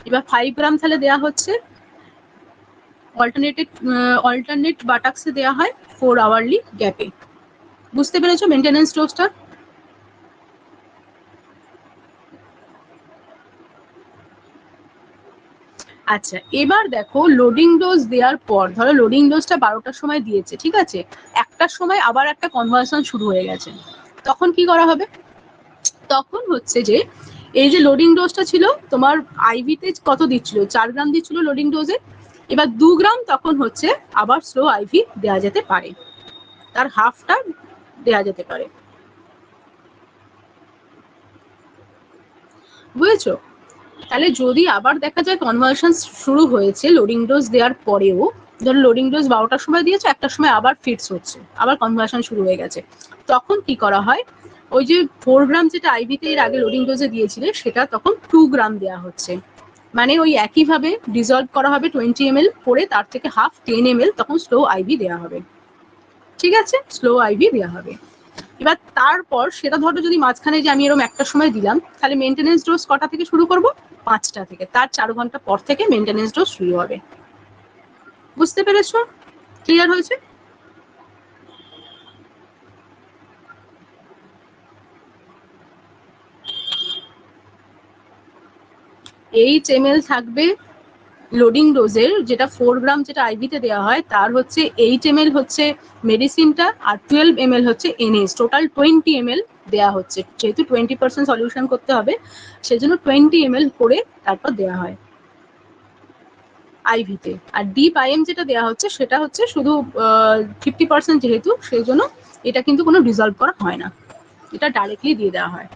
এবার 5 গ্রাম তাহলে দেওয়া হচ্ছে অল্টারনেট বাটাক্সে দেওয়া হয় 4 আওয়ারলি গ্যাপে। বুঝতে পেরেছো মেনটেনেন্স ডোজটা? আচ্ছা, এবার দেখো লোডিং ডোজ দেওয়ার পর, ধরো লোডিং ডোজটা 12টার সময় দিয়েছে, ঠিক আছে, 1টার সময় আবার একটা কনভার্সন শুরু হয়ে গেছে, তখন কি করা হবে? তখন হচ্ছে যে এই যে লোডিং ডোজটা ছিল তোমার আইভিতে কত দিচ্ছিল, 4 গ্রাম দিচ্ছিল লোডিং ডোজে, এবার 2 গ্রাম তখন হচ্ছে আবার স্লো আইভি দেওয়া যেতে পারে, তার হাফটা দেওয়া যেতে পারে, বুঝেছো? তাহলে যদি আবার দেখা যায় কনভার্সন শুরু হয়েছে লোডিং ডোজ দেওয়ার পরেও, ধরো লোডিং ডোজ 12টার সময় দিয়েছে, 1টার সময় আবার ফিটস হচ্ছে, আবার কনভার্সন শুরু হয়ে গেছে, তখন কি করা হয়? ওই যে 4 গ্রাম যেটা আইভিতে এর আগে লোডিং ডোজে দিয়েছিলে সেটা তখন 2 গ্রাম দেওয়া হচ্ছে, মানে ওই একইভাবে ডিজলভ করা হবে 20 ml করে, তার থেকে হাফ 10 ml তখন স্লো আইভি দেওয়া হবে, ঠিক আছে, স্লো আইভি দেওয়া হবে। এবার তারপর সেটা ধরো যদি মাঝখানে যে আমি এরকম 1টার সময় দিলাম, তাহলে মেনটেনেন্স ডোজ কটা থেকে শুরু করব? 5টা থেকে, তার 4 ঘন্টা পর থেকে মেনটেনেন্স ডোজ শুরু হবে। বুঝতে পেরেছো? ক্লিয়ার হয়েছে? HML থাকবে লোডিং ডোজের, যেটা 4 গ্রাম যেটা আইভিতে দেওয়া হয় তার হচ্ছে 8 ml হচ্ছে মেডিসিনটা, আর 12 ml হচ্ছে এনএস, টোটাল 20 ml দেওয়া হচ্ছে, যেহেতু 20% সলিউশন করতে হবে সেজন্য 20 ml করে তারপর দেওয়া হয় আইভিতে। আর ডিপ আইএম যেটা দেওয়া হচ্ছে সেটা হচ্ছে শুধু 50% যেহেতু, সেই জন্য এটা কিন্তু কোনো ডিজলভ করা হয় না, এটা ডাইরেক্টলি দিয়ে দেওয়া হয়।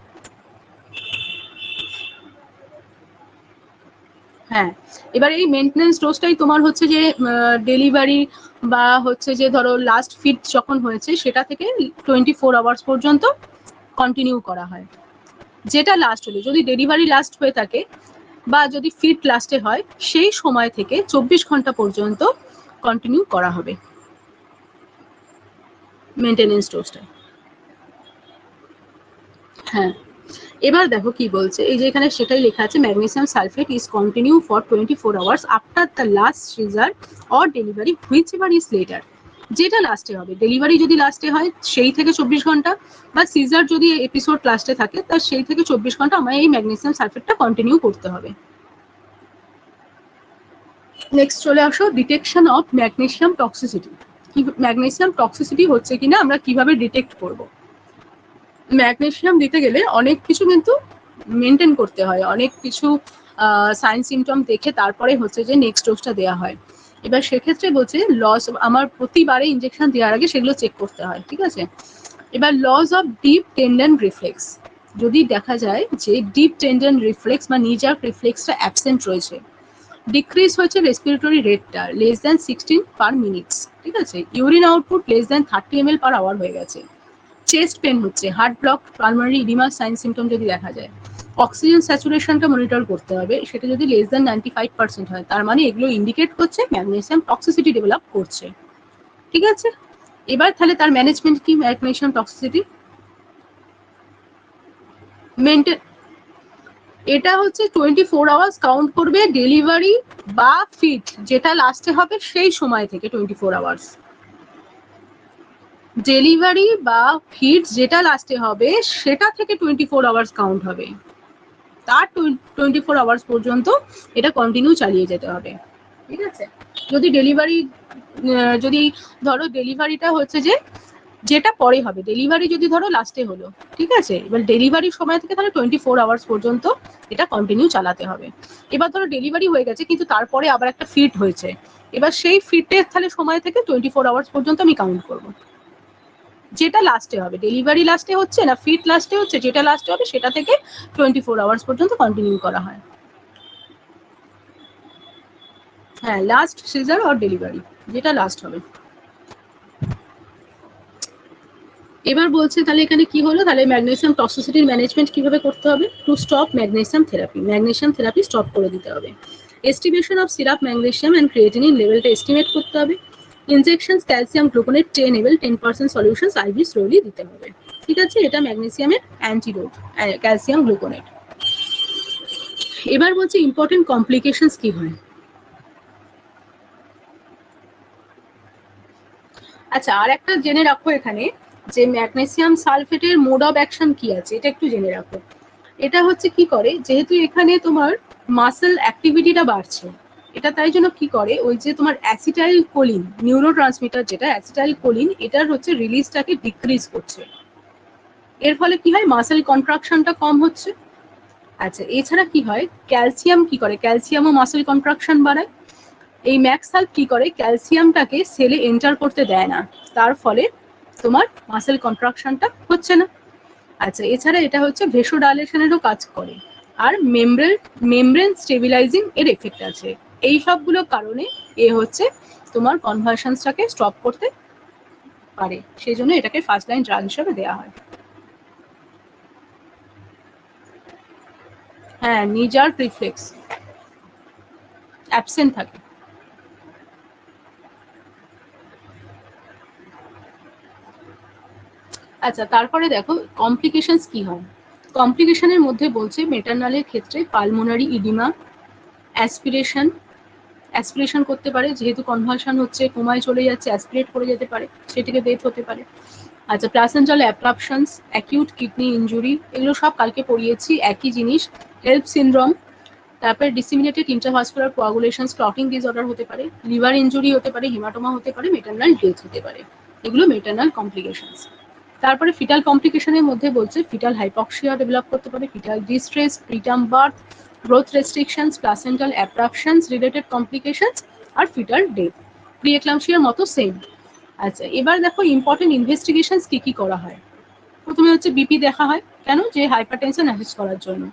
হ্যাঁ, এবার এই মেনটেনেন্স ডোজটাই তোমার হচ্ছে যে ডেলিভারি বা হচ্ছে যে ধরো লাস্ট ফিট যখন হয়েছে সেটা থেকে 24 আওয়ার্স পর্যন্ত কন্টিনিউ করা হয়। যেটা লাস্ট হলো, যদি ডেলিভারি লাস্ট হয়ে থাকে বা যদি ফিট লাস্টে হয়, সেই সময় থেকে 24 ঘন্টা পর্যন্ত কন্টিনিউ করা হবে মেনটেনেন্স ডোজটা। হ্যাঁ, এবার দেখো কি বলছে, এই যে এখানে সেটাই লেখা আছে, magnesium sulphate is continue for 24 hours after the last seizure or delivery whichever is later. যেটা লাস্টে হবে, ডেলিভারি যদি লাস্টে হয় সেই থেকে 24 ঘন্টা, বা সিজার যদি এপিসোড লাস্টে থাকে তার সেই থেকে 24 ঘন্টা আমার এই ম্যাগনেসিয়াম সালফেটটা কন্টিনিউ করতে হবে। নেক্সট চলে আসো ডিটেকশন অফ ম্যাগনেসিয়াম টক্সিসিটি। কি ম্যাগনেসিয়াম টক্সিসিটি হচ্ছে কিনা আমরা কিভাবে ডিটেক্ট করব? ম্যাগনেসিয়াম দিতে গেলে অনেক কিছু কিন্তু মেনটেন করতে হয়, অনেক কিছু সাইন সিমটম দেখে তারপরে হচ্ছে যে নেক্সট ডোজটা দেওয়া হয়। এবার সেক্ষেত্রে বলছে লস, আমার প্রতিবারে ইনজেকশন দেওয়ার আগে সেগুলো চেক করতে হয়, ঠিক আছে। এবার loss of deep tendon reflex, যদি দেখা যায় যে ডিপ টেন্ডন রিফ্লেক্স বা নিজাক রিফ্লেক্সটা অ্যাবসেন্ট রয়েছে, ডিক্রিজ হয়েছে রেসপিরেটরি রেটটা লেস দ্যান 16 পার মিনিটস, ঠিক আছে, urine output less than 30 ml per hour হয়ে গেছে, চেস্ট পেন হচ্ছে, heart block, pulmonary oedema sign symptom যদি দেখা যায়, অক্সিজেন স্যাচুরেশনটা মনিটর করতে হবে, সেটা যদি লেস দ্যান 95% হয়, তার মানে এগুলো ইন্ডিকেট করছে ম্যাগনেসিয়াম টক্সিসিটি ডেভেলপ করছে, ঠিক আছে। এবার তাহলে তার ম্যানেজমেন্ট কি ম্যাগনেসিয়াম টক্সিসিটি মেনটেন, এটা হচ্ছে 24 আওয়ার্স কাউন্ট করবে ডেলিভারি বা ফিট যেটা লাস্টে হবে সেই সময় থেকে 24 আওয়ার্স, ডেলিভারি বা ফিট যেটা লাস্টে হবে সেটা থেকে 24 আওয়ার্স কাউন্ট হবে। তার 24 আওয়ার্স পর্যন্ত এটা কন্টিনিউ চালিয়ে যেতে হবে। ঠিক আছে, যদি ডেলিভারি যদি ধরো ডেলিভারিটা হচ্ছে যেটা পরে হবে, ডেলিভারি যদি ধরো লাস্টে হলো, ঠিক আছে, এবার ডেলিভারির সময় থেকে তাহলে 24 আওয়ার্স পর্যন্ত এটা কন্টিনিউ চালাতে হবে। এবার ধরো ডেলিভারি হয়ে গেছে কিন্তু তারপরে আবার একটা ফিট হয়েছে, এবার সেই ফিটের তাহলে সময় থেকে 24 আওয়ার্স পর্যন্ত আমি কাউন্ট করবো। যেটা লাস্টে হবে, ডেলিভারি লাস্টে হচ্ছে না ফিট লাস্টে হচ্ছে, যেটা লাস্টে হবে সেটা থেকে 24 আওয়ার্স পর্যন্ত কন্টিনিউ করা হয়। হ্যাঁ, লাস্ট সিজার অর ডেলিভারি, যেটা লাস্ট হবে। এবার বলছে তাহলে এখানে কি হলো, তাহলে ম্যাগনেসিয়াম টক্সিসিটির ম্যানেজমেন্ট কিভাবে করতে হবে, to stop magnesium therapy, magnesium therapy stop করে দিতে হবে। Estimation of serum magnesium and creatinine লেভেলটা এস্টিমেট করতে হবে। Injection calcium gluconate 10 ml 10% solutions IV slowly দিতে হবে। ঠিক আছে, এটা ম্যাগনেসিয়ামের অ্যান্টিডোট, ক্যালসিয়াম গ্লুকোনেট। এবার বলছে ইম্পর্টেন্ট কমপ্লিকেশনস কি হয়। আচ্ছা, আর একটা জেনে রাখো এখানে যে ম্যাগনেসিয়াম সালফেটের মোড অফ অ্যাকশন কি আছে, এটা একটু জেনে রাখো। এটা হচ্ছে কি করে, যেহেতু এখানে তোমার মাসেল অ্যাক্টিভিটিটা বাড়ছে, এটা তাই জন্য কি করে, ওই যে তোমার অ্যাসিটাইল কোলিন নিউরো ট্রান্সমিটার, যেটা অ্যাসিটাইল কোলিন, এটার হচ্ছে রিলিজটাকে ডিক্রিজ করছে। এর ফলে কি হয়, মাসেল কন্ট্রাকশনটা কম হচ্ছে। আচ্ছা, এছাড়া কি হয়, ক্যালসিয়াম কি করে, ক্যালসিয়ামও মাসেল কন্ট্রাকশন বাড়ায়। এই ম্যাক্সাল্ফ কি করে, ক্যালসিয়ামটাকে সেলে এন্টার করতে দেয় না, তার ফলে তোমার মাসেল কন্ট্রাকশনটা হচ্ছে না। আচ্ছা, এছাড়া এটা হচ্ছে ভেসোডাইলেশনেরও কাজ করে, আর মেমব্রেন স্টেবিলাইজিং এর এফেক্ট আছে। এই সবগুলো কারণে এ হচ্ছে তোমার কনভার্সনসটাকে স্টপ করতে পারে, সেই জন্য এটাকে ফার্স্ট লাইন ড্রাগ হিসেবে দেওয়া হয়। হ্যাঁ, নিজার রিফ্লেক্স অ্যাবসেন্ট থাকে। আচ্ছা, তারপরে দেখো কমপ্লিকেশনস কি হয়। কমপ্লিকেশনের মধ্যে বলছে মেটারনালের ক্ষেত্রে পালমোনারি ইডিমা, অ্যাসপিরেশন করতে পারে, যেহেতু কনভার্সন হচ্ছে, কোমায় চলে যাচ্ছে, অ্যাসপিরেট করে যেতে পারে, সেটিকে ডেথ হতে পারে। আচ্ছা, প্লাসেন্টাল অ্যাপ্রাপশনস, অ্যাকিউট কিডনি ইনজুরি, এগুলো সব কালকে পড়িয়েছি, একই জিনিস। হেল্প সিনড্রোম, তারপরে ডিসিমিনেটেড ইন্টারভাস্কুলার কোয়াগুলেশনস, ক্লটিং ডিসঅর্ডার হতে পারে, লিভার ইনজুরি হতে পারে, হিমাটোমা হতে পারে, মেটারনাল ডেথ হতে পারে, এগুলো মেটারনাল কমপ্লিকেশনস। তারপরে ফিটাল কমপ্লিকেশনের মধ্যে বলছে ফিটাল হাইপক্সিয়া ডেভেলপ করতে পারে, fetal distress, preterm birth, growth restrictions, placental abruptions related complications, আর ফিটাল ডেথ। প্রিএক্লাম্পসিয়ার মতো সেম। আচ্ছা, এবার দেখো ইম্পর্টেন্ট ইনভেস্টিগেশনস কি কি করা হয়। প্রথমে হচ্ছে বিপি দেখা হয়, কেন, যে হাইপারটেনশন অ্যাসেস করার জন্য।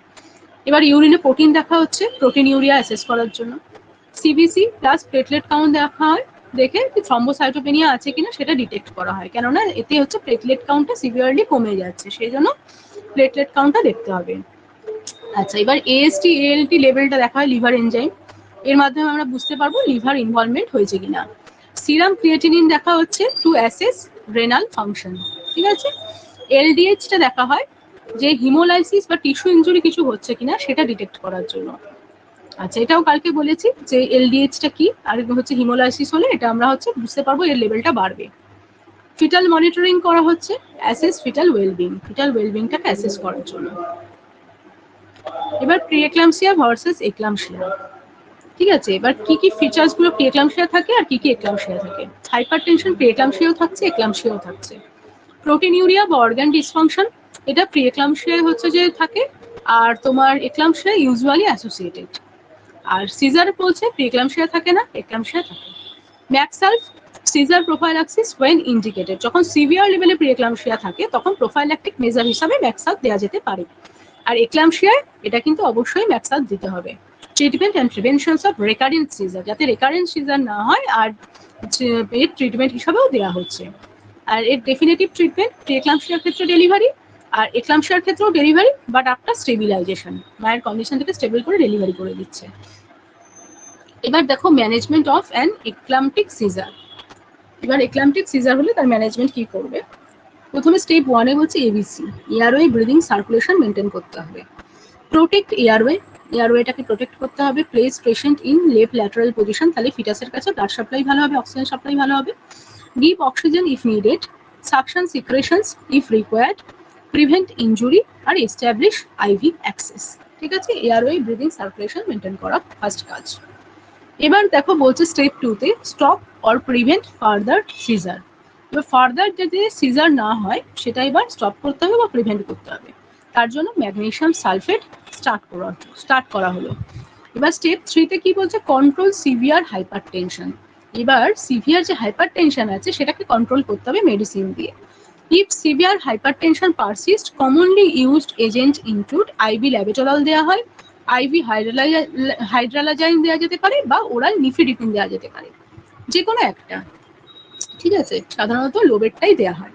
এবার ইউরিনে প্রোটিন দেখা হচ্ছে, প্রোটিন ইউরিয়া অ্যাসেস করার জন্য। সিবিসি প্লাস প্লেটলেট কাউন্ট দেখা হয়, দেখে থ্রম্বোসাইটোপেনিয়া আছে কিনা সেটা ডিটেক্ট করা হয়, কেননা এতে হচ্ছে প্লেটলেট কাউন্টটা সিভিয়ারলি কমে যাচ্ছে, সেই জন্য প্লেটলেট কাউন্টটা দেখতে হবে। আচ্ছা, এবার এএসটি এএলটি লেভেলটা দেখা হয়, লিভার এনজাইম, এর মাধ্যমে আমরা বুঝতে পারবো লিভার ইনভলভমেন্ট হয়েছে কিনা। সিরাম ক্রিয়েটিনিন দেখা হচ্ছে টু অ্যাসেস রেনাল ফাংশন, ঠিক আছে। এলডিএইচটা দেখা হয় যে হিমোলাইসিস বা টিস্যু ইনজুরি কিছু হচ্ছে কিনা সেটা ডিটেক্ট করার জন্য। আচ্ছা, এটাও কালকে বলেছি যে এলডিএইচটা কি, আর হচ্ছে হিমোলাইসিস হলে এটা আমরা হচ্ছে বুঝতে পারবো এর লেভেলটা বাড়বে। ফিটাল মনিটরিং করা হচ্ছে, অ্যাসেস ফিটাল ওয়েলবিংটাকে অ্যাসেস করার জন্য। এবার প্রিএক্লাম্পসিয়া ভার্সেস এক্লাম্পসিয়া, ঠিক আছে। এবার কি কি ফিচার্স গুলো প্রিএক্লাম্পসিয়া থাকে আর কি কি এক্লাম্পসিয়া থাকে। হাইপারটেনশন প্রিএক্লাম্পসিয়াও থাকছে, এক্লাম্পসিয়াও থাকছে। প্রোটিন ইউরিয়া বা অর্গান ডিসফাংশন, এটা প্রিএক্লাম্পসিয়ায় হচ্ছে যে থাকে, আর তোমার এক্লাম্পসিয়া ইউজুয়ালি অ্যাসোসিয়েটেড। আর সিজার বলছে প্রিএক্লাম্পসিয়া থাকে না, এক্লাম্পসিয়া থাকে। ম্যাক্সালফ সিজার প্রোফাইলাক্সিস ওয়েন ইন্ডিকেটেড, যখন সিভিয়ার লেভেলে প্রিএক্লাম্পসিয়া থাকে তখন প্রোফাইল্যাকটিক মেজার হিসাবে ম্যাক্সালফ দেওয়া যেতে পারে। আর এক্লাম্পসিয়ায় এটা কিন্তু অবশ্যই ম্যাক্সালফ দিতে হবে। Treatment and preventions of recurrent seizure, যাতে রেকারেন্ট সিজার না হয়, আর এর ট্রিটমেন্ট হিসাবেও দেওয়া হচ্ছে। আর এর ডেফিনেটিভ ট্রিটমেন্ট প্রিএক্লাম্পসিয়ার ক্ষেত্রে ডেলিভারি, আর এক্লাম্পসিয়ার ক্ষেত্রেও ডেলিভারি, বাট আফটার স্টেবিলাইজেশন, মায়ের কন্ডিশনটাকে স্টেবল করে ডেলিভারি করে দিচ্ছে। এবার দেখো ম্যানেজমেন্ট অফ অ্যান এক্লাম্পটিক সিজার। এবার এক্লাম্পটিক সিজার হলে তার ম্যানেজমেন্ট কি করবে। প্রথমে স্টেপ 1-এ বলছে ABC, airway breathing circulation maintain করতে হবে। প্রোটেক্ট এয়ারওয়েটাকে প্রোটেক্ট করতে হবে। Place patient in left lateral position, তাহলে ফিটাসের কাছে ব্লাড সাপ্লাই ভালো হবে, অক্সিজেন সাপ্লাই ভালো হবে। Give oxygen if needed, suction secretions if required, prevent injury, আর এস্টাবলিশ আইভি অ্যাক্সেস। ঠিক আছে, এয়ারওয়ে ব্রিদিং সার্কুলেশন মেনটেন করা ফার্স্ট কাজ। এবার দেখো বলছে স্টেপ 2 তে stop or prevent further seizure. এবার ফার্দার যদি সিজার না হয় সেটা এবার স্টপ করতে হবে বা প্রিভেন্ট করতে হবে। তার জন্য ম্যাগনেসিয়াম সালফেট স্টার্ট করা হলো। এবার স্টেপ 3 তে কি বলছে, কন্ট্রোল সিভিয়ার হাইপারটেনশন। এবার সিভিয়ার যে হাইপারটেনশন আছে সেটাকে কন্ট্রোল করতে হবে মেডিসিন দিয়ে। If severe hypertension persist, commonly used agent include IV labetalol দেওয়া হয়, আইভি হাইড্রালাজাইন দেওয়া যেতে পারে বা ওরাল নিফিডিপিন দেওয়া যেতে পারে, যে কোনো একটা। ঠিক আছে, সাধারণত লোবেরটাই দেওয়া হয়।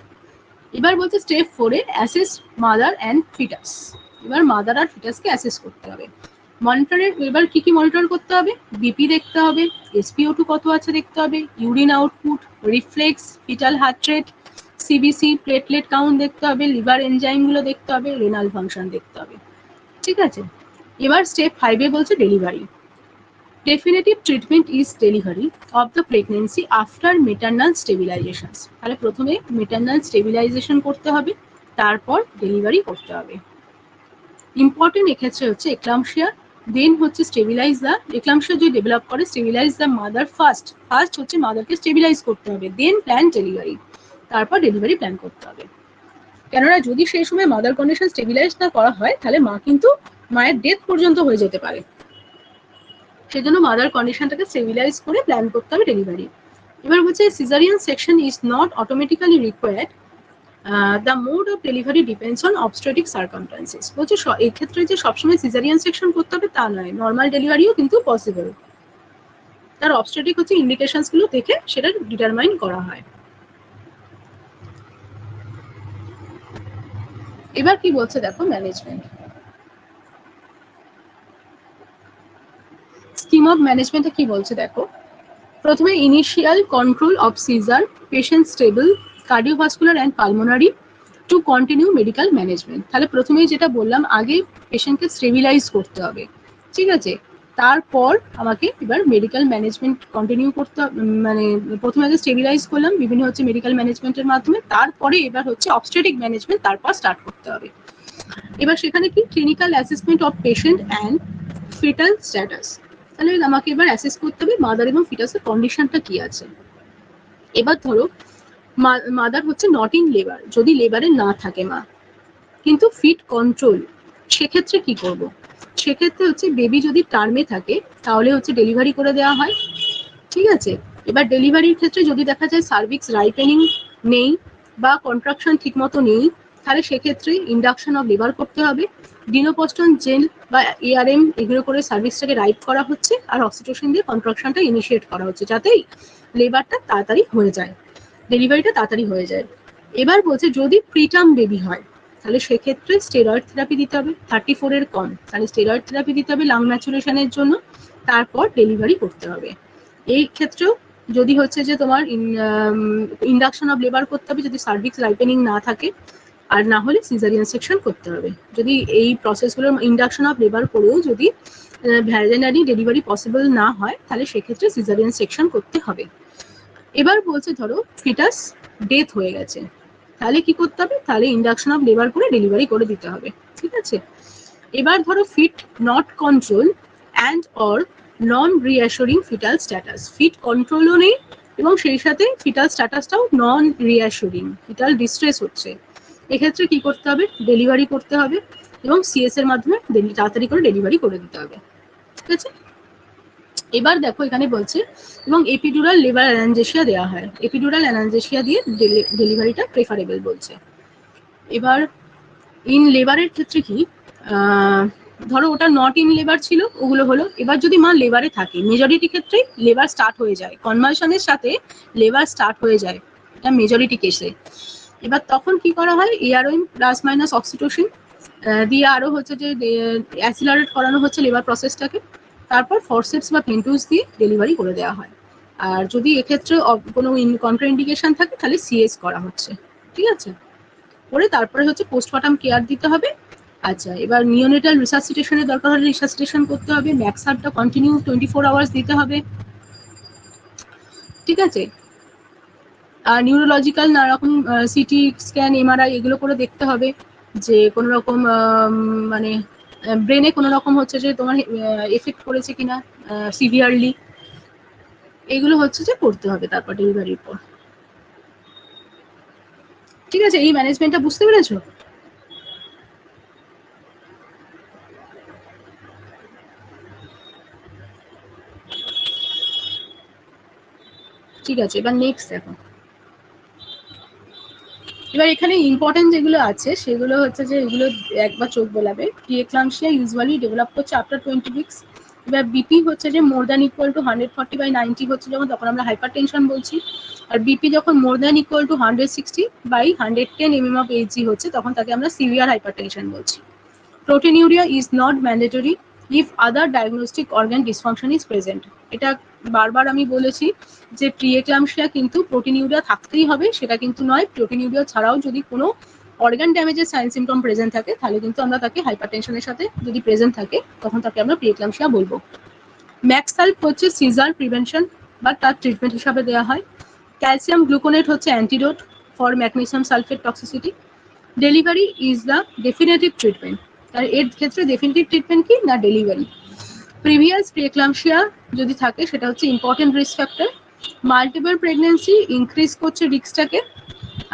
এবার বলছে স্টেপ 4 এ অ্যাসেস মাদার অ্যান্ড ফিটাস। এবার মাদার আর ফিটাসকে অ্যাসেস করতে হবে। মনিটরের এবার কি কি মনিটর করতে হবে, বিপি দেখতে হবে, SpO2 কত আছে দেখতে হবে, urine output, reflex, fetal heart rate, CBC, platelet count দেখতে হবে, লিভার এনজাইমগুলো দেখতে হবে, রেনাল ফাংশন দেখতে হবে। ঠিক আছে, এবার স্টেপ 5 এ বলছে delivery. Definitive treatment is delivery of the pregnancy after maternal stabilisation. তাহলে প্রথমে মেটার্নাল স্টেবিলাইজেশন করতে হবে, তারপর ডেলিভারি করতে হবে। ইম্পর্টেন্ট এক্ষেত্রে হচ্ছে এক্লাম্পসিয়া, দেন হচ্ছে স্টেবিলাইজ দ্য, এক্লাম্পসিয়া যদি ডেভেলপ করে স্টেবিলাইজ দ্য মাদার ফার্স্ট হচ্ছে মাদারকে স্টেবিলাইজ করতে হবে, দেন প্ল্যান ডেলিভারি, তারপর ডেলিভারি প্ল্যান করতে হবে। কেননা যদি সেই সময় মাদার কন্ডিশন স্টেবিলাইজ না করা হয় তাহলে মায়ের ডেথ পর্যন্ত হয়ে যেতে পারে। সেজন্য মাদার কন্ডিশনটাকে স্টেবিলাইজ করে প্ল্যান করতে হবে ডেলিভারি। এবার বলছে caesarean section is not automatically required, the mode of delivery depends on obstetric circumstances. বলছে এই ক্ষেত্রে যে সবসময় সিজারিয়ান সেকশন করতে হবে তা নয়, নর্মাল ডেলিভারিও কিন্তু পসিবল। তার অবস্ট্রেটিক হচ্ছে ইন্ডিকেশনস গুলো দেখে সেটা ডিটারমাইন করা হয়। এবার কি বলছে দেখো ম্যানেজমেন্ট, স্কিম অফ ম্যানেজমেন্টে কি বলছে দেখো। প্রথমে initial control of seizure, patient stable, cardiovascular and pulmonary to continue medical management. তাহলে প্রথমেই যেটা বললাম, আগে পেশেন্টকে স্টেবিলাইজ করতে হবে। ঠিক আছে, তারপর আমাকে এবার মেডিকেল ম্যানেজমেন্ট কন্টিনিউ করতে হবে। মানে প্রথমে আগে স্টেবিলাইজ করলাম বিভিন্ন হচ্ছে মেডিকেল ম্যানেজমেন্টের মাধ্যমে, তারপরে এবার হচ্ছে অবস্ট্রেটিক ম্যানেজমেন্ট তারপর স্টার্ট করতে হবে। এবার সেখানে কি clinical assessment of patient and fetal status. তাহলে আমাকে এবার অ্যাসেস করতে হবে মাদার এবং ফিটাসের কন্ডিশনটা কি আছে। এবার ধরো মাদার হচ্ছে নট ইন লেবার, যদি লেবারে না থাকে মা কিন্তু ফিট কন্ট্রোল, সেক্ষেত্রে কি করব, সেক্ষেত্রে হচ্ছে বেবি যদি টার্মে থাকে তাহলে হচ্ছে ডেলিভারি করে দেওয়া হয়। ঠিক আছে, এবার ডেলিভারির ক্ষেত্রে যদি দেখা যায় সার্ভিক্স রাইপেনিং নেই বা কন্ট্রাকশন ঠিক মতো নেই, তাহলে সেক্ষেত্রে ইন্ডাকশন অফ লেবার করতে হবে। ডিনোপস্টন জেল বা ARM এগুলো করে সার্ভিক্সটাকে রাইপ করা হচ্ছে আর অক্সিটোসিন দিয়ে কন্ট্রাকশনটা ইনিশিয়েট করা হচ্ছে যাতেই লেবারটা তাড়াতাড়ি হয়ে যায়, ডেলিভারিটা তাড়াতাড়ি হয়ে যায়। এবার বলছে যদি প্রিটার্ম বেবি হয় তাহলে সেক্ষেত্রে স্টেরয়েড থেরাপি দিতে হবে, 34 এর কম, তাহলে স্টেরয়েড থেরাপি দিতে হবে লাং ম্যাচুরেশনের জন্য, তারপর ডেলিভারি করতে হবে। এই ক্ষেত্রেও যদি হচ্ছে যে তোমার ইন্ডাকশন অফ লেবার করতে হবে যদি সার্ভিক্স রাইপেনিং না থাকে, আর না হলে সিজারিয়ান সেকশন করতে হবে। যদি এই প্রসেসগুলোর ইন্ডাকশন অফ লেবার করেও যদি ভ্যাজাইনালি ডেলিভারি পসিবল না হয় তাহলে সেক্ষেত্রে সিজারিয়ান সেকশন করতে হবে। এবার বলছে ধরো ফিটাস ডেথ হয়ে গেছে, তাহলে কি করতে হবে, তাহলে ইন্ডাকশন অফ লেবার করে ডেলিভারি করে দিতে হবে। ঠিক আছে, এবার ধরো fit not control and or non reassuring fetal status, fit কন্ট্রোলও নেই এবং সেই সাথে ফিটাল স্ট্যাটাসটাও নন রিঅ্যাসুরিং, ফিটাল ডিস্ট্রেস হচ্ছে, এক্ষেত্রে কি করতে হবে, ডেলিভারি করতে হবে এবং CS এর মাধ্যমে তাড়াতাড়ি করে ডেলিভারি করে দিতে হবে। ঠিক আছে, এবার দেখো এখানে বলছে এবং এপিডুরাল লিভার অ্যানানজেসিয়া দেওয়া হয়, এপিডুরাল অ্যানানজেসিয়া দিয়ে ডেলিভারিটা প্রেফারেবল বলছে। এবার ইন লেবারের ক্ষেত্রে কি, ধরো ওটা নট ইন লেবার ছিল ওগুলো হলো। এবার যদি মা লেবারে থাকে, মেজরিটি ক্ষেত্রেই লেবার স্টার্ট হয়ে যায়, কনভালশনের সাথে লেবার স্টার্ট হয়ে যায়, এটা মেজরিটি কেসে। এবার তখন কি করা হয়, ARM প্লাস মাইনাস অক্সিটোসিন দিয়ে আরো হচ্ছে যে অ্যাসিলারেট করানো হচ্ছে লেবার প্রসেসটাকে, তারপর ফরসেপস বা পেন্টুস দিয়ে ডেলিভারি করে দেওয়া হয়। আর যদি এক্ষেত্রে কোনো কন্ট্রাইন্ডিকেশন থাকে তাহলে CS করা হচ্ছে। ঠিক আছে, করে তারপরে হচ্ছে পোস্টমর্টম কেয়ার দিতে হবে। আচ্ছা, এবার নিওনেটাল রিসাসিটেশনের দরকার হলে রিসাসিটেশন করতে হবে, ম্যাক্সারটা কন্টিনিউ 24 আওয়ার্স দিতে হবে। ঠিক আছে, আর নিউরোলজিক্যাল নানা রকম CT স্ক্যান MRI এগুলো করে দেখতে হবে যে কোনো রকম মানে ব্রেনে কোনো রকম হচ্ছে যে তোমার এফেক্ট করেছে কিনা সিভিয়ারলি, এগুলো হচ্ছে যে পড়তে হবে তারপর ডেলিভারির পর। ঠিক আছে, এই ম্যানেজমেন্টটা বুঝতে পেরেছো? ঠিক আছে, এবার নেক্সট দেখো। এবার এখানে ইম্পর্টেন্ট যেগুলো আছে সেগুলো হচ্ছে যে এগুলো একবার চোখ বোলাবে। প্রিএক্লাম্পসিয়া ইউজুয়ালি ডেভেলপ করছে আফটার 20 উইকস। এবার বিপি হচ্ছে যে মোর দ্যান ইকুয়াল টু 140/90 হচ্ছে যখন, তখন আমরা হাইপার টেনশন বলছি। আর বিপি যখন more than equal to 160/110 of Hg হচ্ছে, তখন তাকে আমরা সিভিয়ার হাইপার টেনশন বলছি। Proteinuria is not mandatory if other diagnostic organ dysfunction is present. এটা বারবার আমি বলেছি যে প্রিএক্লাম্পসিয়া কিন্তু প্রোটিনিউরিয়া থাকতেই হবে সেটা কিন্তু নয়। প্রোটিনিউরিয়া ছাড়াও যদি কোনো অর্গান ড্যামেজের সাইন সিমটম প্রেজেন্ট থাকে তাহলে কিন্তু আমরা তাকে হাইপারটেনশনের সাথে যদি প্রেজেন্ট থাকে তখন তাকে আমরা প্রিএক্লাম্পসিয়া বলবো। ম্যাক্সাল্প হচ্ছে সিজার প্রিভেনশন বা তার ট্রিটমেন্ট হিসাবে দেওয়া হয়। ক্যালসিয়াম গ্লুকোনেট হচ্ছে antidote for magnesium sulphate toxicity. Delivery is the definitive treatment. আর এর ক্ষেত্রে ডেফিনেটিভ ট্রিটমেন্ট কি না ডেলিভারি। প্রিভিয়াস প্রিএক্লাম্পসিয়া যদি থাকে সেটা হচ্ছে important risk factor. Multiple pregnancy increase করছে রিস্কটাকে।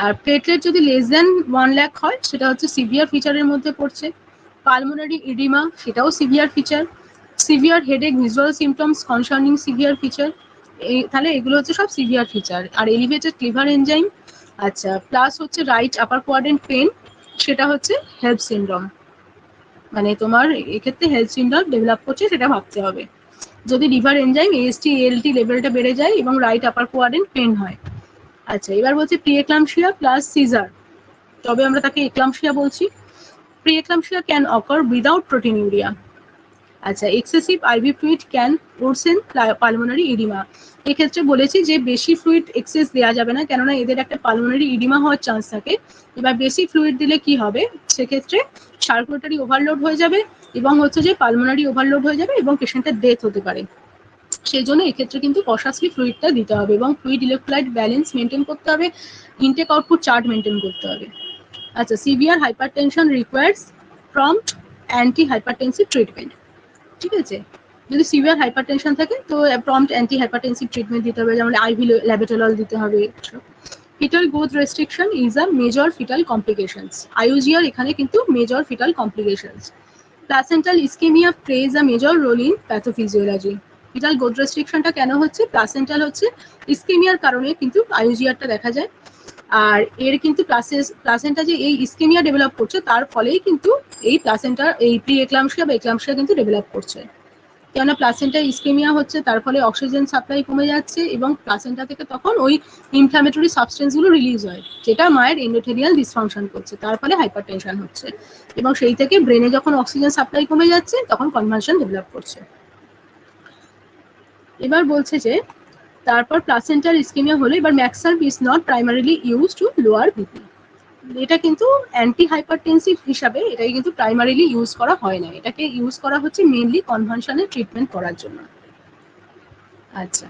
আর প্লেটলেট যদি লেস দেন 1 লাখ হয় সেটা হচ্ছে সিভিয়ার ফিচারের মধ্যে পড়ছে। পালমোনারি ইডিমা সেটাও severe feature. Severe headache visual symptoms concerning severe feature, তাহলে এগুলো হচ্ছে সব সিভিয়ার ফিচার। আর এলিভেটেড লিভার এনজাইম, আচ্ছা, প্লাস হচ্ছে রাইট আপার কোয়াড্রেন্ট পেন, সেটা হচ্ছে হেল্প সিনড্রোম। মানে তোমার এক্ষেত্রে হেল্প সিনড্রোম ডেভেলপ করছে সেটা ভাবতে হবে। যদি লিভার এনজাইম এএসটি এএলটি লেভেলটা বেড়ে যায় এবং রাইট আপার কোয়াড্রেন্ট পেন হয়। আচ্ছা, এবার বলছে প্রিএক্লাম্পসিয়া প্লাস সিজার, তবে আমরা তাকে এক্লাম্পসিয়া বলছি। Preeclampsia can occur without proteinuria. আচ্ছা, excessive IV fluid can worsen pulmonary oedema. এক্ষেত্রে বলেছি যে বেশি ফ্লুইড এক্সেস দেওয়া যাবে না, কেননা এদের একটা পালমোনারি ইডিমা হওয়ার চান্স থাকে। এবার বেশি ফ্লুইড দিলে কি হবে, সেক্ষেত্রে সার্কুলেটরি ওভারলোড হয়ে যাবে এবং হচ্ছে যে পালমোনারি ওভারলোড হয়ে যাবে এবং পেশেন্টের ডেথ হতে পারে। সেই জন্য এক্ষেত্রে কিন্তু কশাসলি ফ্লুইডটা দিতে হবে এবং ফ্লুইড ইলেকট্রোলাইট ব্যালেন্স মেনটেন করতে হবে, ইনটেক আউটপুট চার্ট মেনটেন করতে হবে। আচ্ছা, severe hypertension requires prompt anti hypertensive treatment. ঠিক আছে, যদি সিভিয়ার হাইপারটেনশন থাকে তো প্রম্পট অ্যান্টি হাইপারটেনসিভ ট্রিটমেন্ট দিতে হবে, যেমন আইভি ল্যাবেটোলল দিতে হবে। Fetal growth restriction is a major fetal complications. IUGR এখানে কিন্তু major fetal complications. Placental ischaemia plays a major role in pathophysiology. Fetal growth রেস্ট্রিকশনটা কেন হচ্ছে, প্লাসেন্টাল হচ্ছে ইস্কেমিয়ার কারণে কিন্তু আইইউজিআরটা দেখা যায়। আর এর কিন্তু প্লাসেন্টা যে এই ইস্কেমিয়া ডেভেলপ করছে তার ফলেই কিন্তু এই প্লাসেন্টার এই প্রি এক্লাম্পসিয়া বা এক্লাম্পসিয়া কিন্তু ডেভেলপ করছে। কেননা প্লাসেন্টা ইস্কেমিয়া হচ্ছে, তার ফলে অক্সিজেন সাপ্লাই কমে যাচ্ছে এবং প্লাসেন্টা থেকে তখন ওই ইনফ্ল্যামেটরি সাবস্টেন্সগুলো রিলিজ হয়, যেটা মায়ের এন্ডোথেলিয়াল ডিসফাংশন করছে, তার ফলে হাইপারটেনশন হচ্ছে এবং সেই থেকে ব্রেনে যখন অক্সিজেন সাপ্লাই কমে যাচ্ছে তখন কনভার্সন ডেভেলপ করছে। এবার বলছে যে তারপর প্লাসেন্টাল ইস্কেমিয়া হলো, এবার magsulf is not primarily use to lower BP. এটা কিন্তু অ্যান্টি হাইপারটেনসিভ হিসাবে এটাকে কিন্তু প্রাইমারিলি ইউজ করা হয় না, এটাকে ইউজ করা হচ্ছে মেইনলি কনভার্সনের ট্রিটমেন্ট করার জন্য। আচ্ছা,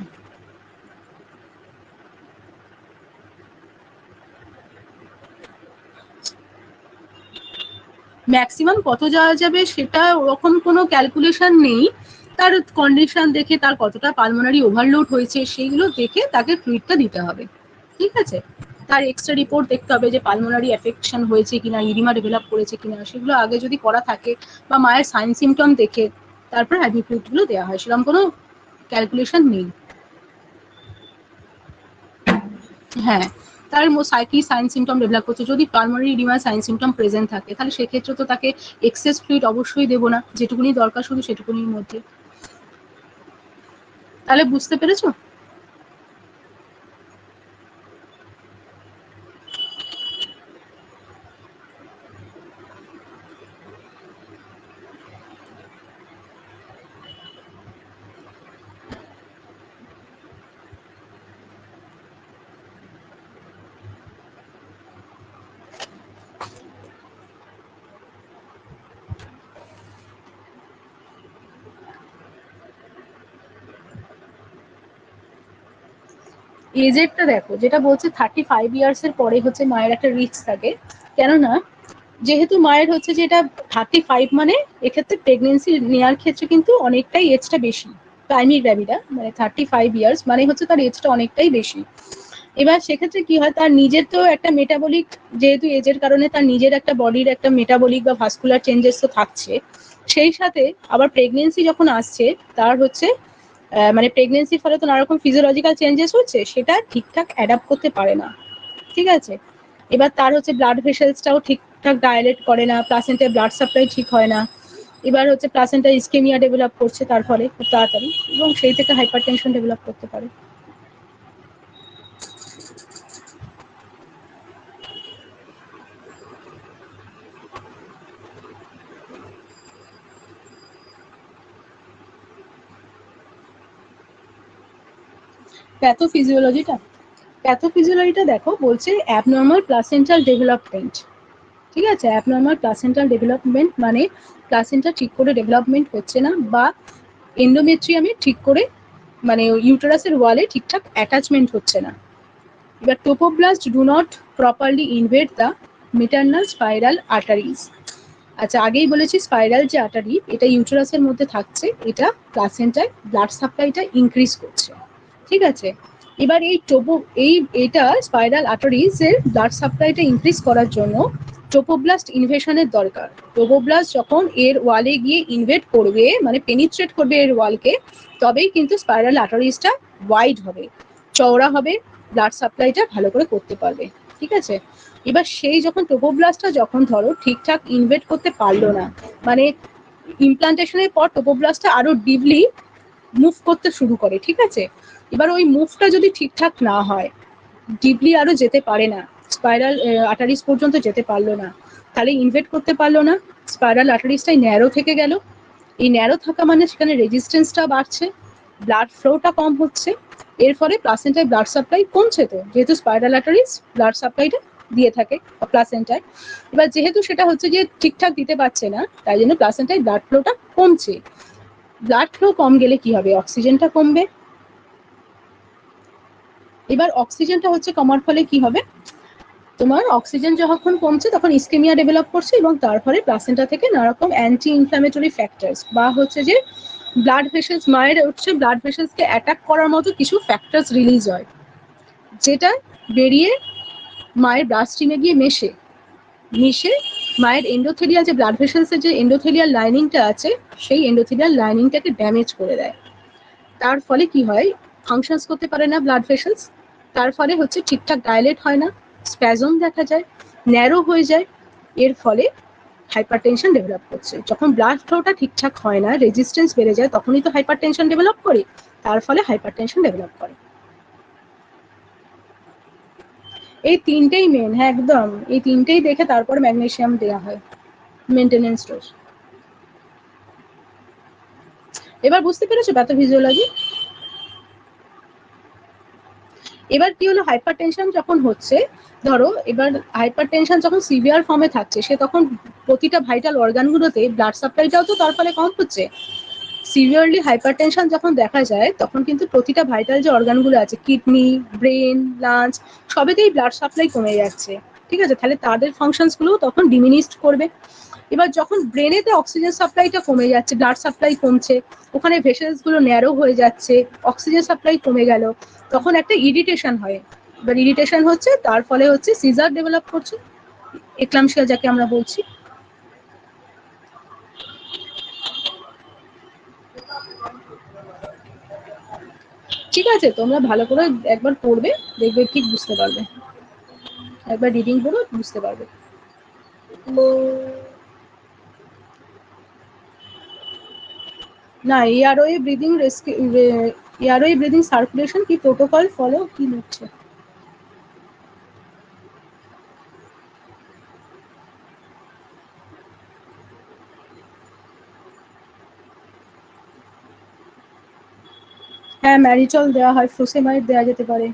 ম্যাক্সিমাম কত যাওয়া যাবে সেটা ওরকম কোনো ক্যালকুলেশন নেই। তার কন্ডিশন দেখে, তার কতটা পালমোনারি ওভারলোড হয়েছে সেইগুলো দেখে তাকে ফ্লুইডটা দিতে হবে। ঠিক আছে, তার এক্সরে রিপোর্ট দেখতে হবে যে পালমোনারি অ্যাফেকশন হয়েছে কিনা, ইডিমা ডেভেলপ করেছে কিনা, সেগুলো আগে যদি করা থাকে বা মায়ের সাইন সিমটম দেখে তারপর আইভি ফ্লুইডগুলো দেওয়া হয়, সেরকম কোনো ক্যালকুলেশন নেই। হ্যাঁ, তার কি সাইন সিমটম ডেভেলপ করছে, যদি পালমোনারি ইডিমার সাইন সিমটম প্রেজেন্ট থাকে তাহলে সেক্ষেত্রে তো তাকে এক্সেস ফ্লুইড অবশ্যই দেবো না, যেটুকুনি দরকার শুধু সেটুকুনির মধ্যে। তাহলে বুঝতে পেরেছো? এজেরটা দেখো, যেটা বলছে 35 ইয়ার্স এর পরে হচ্ছে মায়ের একটা রিস্ক থাকে, কেননা যেহেতু মায়ের হচ্ছে যে এটা 35, মানে এক্ষেত্রে প্রেগনেন্সি নেওয়ার ক্ষেত্রে কিন্তু অনেকটাই এজটা বেশি। প্রাইমারি গ্র্যাভিডা মানে 35 ইয়ার্স, মানে হচ্ছে তার এজটা অনেকটাই বেশি। এবার সেক্ষেত্রে কি হয়, তার নিজের তো একটা মেটাবলিক, যেহেতু এজের কারণে তার নিজের একটা বডির একটা মেটাবলিক বা ভাস্কুলার চেঞ্জেস তো থাকছে। সেই সাথে আবার প্রেগনেন্সি যখন আসছে, তার হচ্ছে মানে প্রেগনেন্সির ফলে তো নানা রকম ফিজিওলজিক্যাল চেঞ্জেস হচ্ছে, সেটা ঠিকঠাক অ্যাডাপ্ট করতে পারে না। ঠিক আছে, এবার তার হচ্ছে ব্লাড ভেসেলসটাও ঠিকঠাক ডায়ালেট করে না, প্লাসেন্টায় ব্লাড সাপ্লাই ঠিক হয় না। এবার হচ্ছে প্লাসেন্টা ইস্কেমিয়া ডেভেলপ করছে তার ফলে খুব তাড়াতাড়ি, এবং সেই থেকে হাইপারটেনশন ডেভেলপ করতে পারে। প্যাথোফিজিওলজিটা প্যাথোফিজিওলজিটা দেখো, বলছে অ্যাবনর্মাল প্লাসেন্টাল ডেভেলপমেন্ট। ঠিক আছে, অ্যাবনর্মাল প্লাসেন্টাল ডেভেলপমেন্ট মানে প্লাসেন্টা ঠিক করে ডেভেলপমেন্ট হচ্ছে না, বা এন্ডোমেট্রিয়ামে ঠিক করে মানে ইউটেরাসের ওয়ালে ঠিকঠাক অ্যাটাচমেন্ট হচ্ছে না। এবার trophoblast do not properly invade the maternal spiral arteries. আচ্ছা, আগেই বলেছি স্পাইরাল যে আর্টারি এটা ইউটেরাসের মধ্যে থাকছে, এটা প্লাসেন্টায় ব্লাড সাপ্লাইটা ইনক্রিজ করছে। ঠিক আছে, এবার এই এটা স্পাইরাল আর্টারিজের ব্লাড সাপ্লাইটা ইনক্রিজ করার জন্য টোপোব্লাস্ট ইনভেশনের দরকার। টোপোব্লাস্ট যখন এর ওয়ালে গিয়ে ইনভেড করবে, মানে পেনিট্রেট করবে এর ওয়ালকে, তবেই কিন্তু স্পাইরাল আর্টারিজটা ওয়াইড হবে, চওড়া হবে, ব্লাড সাপ্লাইটা ভালো করে করতে পারবে। ঠিক আছে, এবার সেই যখন টোপোব্লাস্টটা যখন ধরো ঠিকঠাক ইনভেট করতে পারলো না, মানে ইমপ্লান্টেশনের পর টোপোব্লাস্টটা আরো ডিপলি মুভ করতে শুরু করে। ঠিক আছে, এবার ওই মুভটা যদি ঠিকঠাক না হয়, ডিপলি আরো যেতে পারে না, স্পাইরাল আর্টারিজ পর্যন্ত যেতে পারলো না, তাহলে ইনভেট করতে পারলো না, স্পাইরাল আর্টারিজটাই ন্যারো থেকে গেল। এই ন্যারো থাকা মানে সেখানে রেজিস্ট্যান্সটা বাড়ছে, ব্লাড ফ্লোটা কম হচ্ছে, এর ফলে প্লাসেন্টায় ব্লাড সাপ্লাই কমছে, তো যেহেতু স্পাইরাল আর্টারিজ ব্লাড সাপ্লাইটা দিয়ে থাকে প্লাসেন্টায়, এবার যেহেতু সেটা হচ্ছে যে ঠিকঠাক দিতে পারছে না, তাই জন্য প্লাসেন্টায় ব্লাড ফ্লোটা কমছে। ব্লাড ফ্লো কম গেলে কি হবে, অক্সিজেনটা কমবে। এবার অক্সিজেনটা হচ্ছে কমার ফলে কি হবে, তোমার অক্সিজেন যখন কমছে তখন ইস্কেমিয়া ডেভেলপ করছে, এবং তার ফলে প্লাসেন্টা থেকে নানা রকম অ্যান্টি ইনফ্ল্যামেটরি ফ্যাক্টরস বা হচ্ছে যে ব্লাড ভেসেলস, মায়ের হচ্ছে ব্লাড ভেসেলসকে অ্যাটাক করার মতো কিছু ফ্যাক্টরস রিলিজ হয়, যেটা বেরিয়ে মায়ের ব্লাড স্ট্রিমে গিয়ে মিশে মায়ের এন্ডোথেলিয়াল যে ব্লাড ভেসেলসের যে এন্ডোথেলিয়াল লাইনিংটা আছে, সেই এন্ডোথেলিয়াল লাইনিংটাকে ড্যামেজ করে দেয়। তার ফলে কি হয়, ফাংশনস করতে পারে না ব্লাড ভেসেলস, তার ফলে হচ্ছে ঠিকঠাক ডায়ালেট হয় না, স্প্যাজম দেখা যায়, ন্যারো হয়ে যায়। এর ফলে হাইপারটেনশন ডেভেলপ করছে। যখন ব্লাড ফ্লোটা ঠিকঠাক হয় না, রেজিস্ট্যান্স বেড়ে যায়, তখনই তো হাইপারটেনশন ডেভেলপ করে, তার ফলে হাইপারটেনশন ডেভেলপ করে। এই তিনটেই মেন, হ্যাঁ একদম, এই তিনটেই দেখে তারপর ম্যাগনেসিয়াম দেওয়া হয় মেনটেনেন্স ডোজ। এবার বুঝতে পেরেছো প্যাথোফিজিওলজি? এবার কি হলো, হাইপার টেনশন যখন হচ্ছে, ধরো এবার হাইপার টেনশন যখন সিভিয়ার ফর্মে থাকছে, সে তখন প্রতিটা ভাইটাল অর্গানগুলোতে ব্লাড সাপ্লাইটাও তো তার ফলে কম হচ্ছে। সিভিয়ারলি হাইপার টেনশন যখন দেখা যায়, তখন কিন্তু প্রতিটা ভাইটাল যে অর্গানগুলো আছে, কিডনি, ব্রেন, লাঞ্চ, সবেতেই ব্লাড সাপ্লাই কমে যাচ্ছে। ঠিক আছে, তাহলে তাদের ফাংশনসগুলোও তখন ডিমিনিশড করবে। এবার যখন ব্রেনেতে অক্সিজেন সাপ্লাইটা কমে যাচ্ছে, ব্লাড সাপ্লাই কমছে, ওখানে ভেসেলসগুলো ন্যারো হয়ে যাচ্ছে, অক্সিজেন সাপ্লাই কমে গেল, তখন একটা ইরিটেশন হয়। এবার ইরিটেশন হচ্ছে, তার ফলে হচ্ছে সিজার ডেভেলপ করছে, এক্লামশিয়া যাকে আমরা বলছি। ঠিক আছে, তোমরা ভালো করে একবার পড়বে, দেখবে ঠিক বুঝতে পারবে, একবার রিডিং করো বুঝতে পারবে। না, airway breathing airway breathing circulation কি প্রোটোকল ফলো কি লিখছে? হ্যাঁ, ম্যারিচল দেওয়া হয়, ফ্রুসেমাইড দেওয়া যেতে পারে।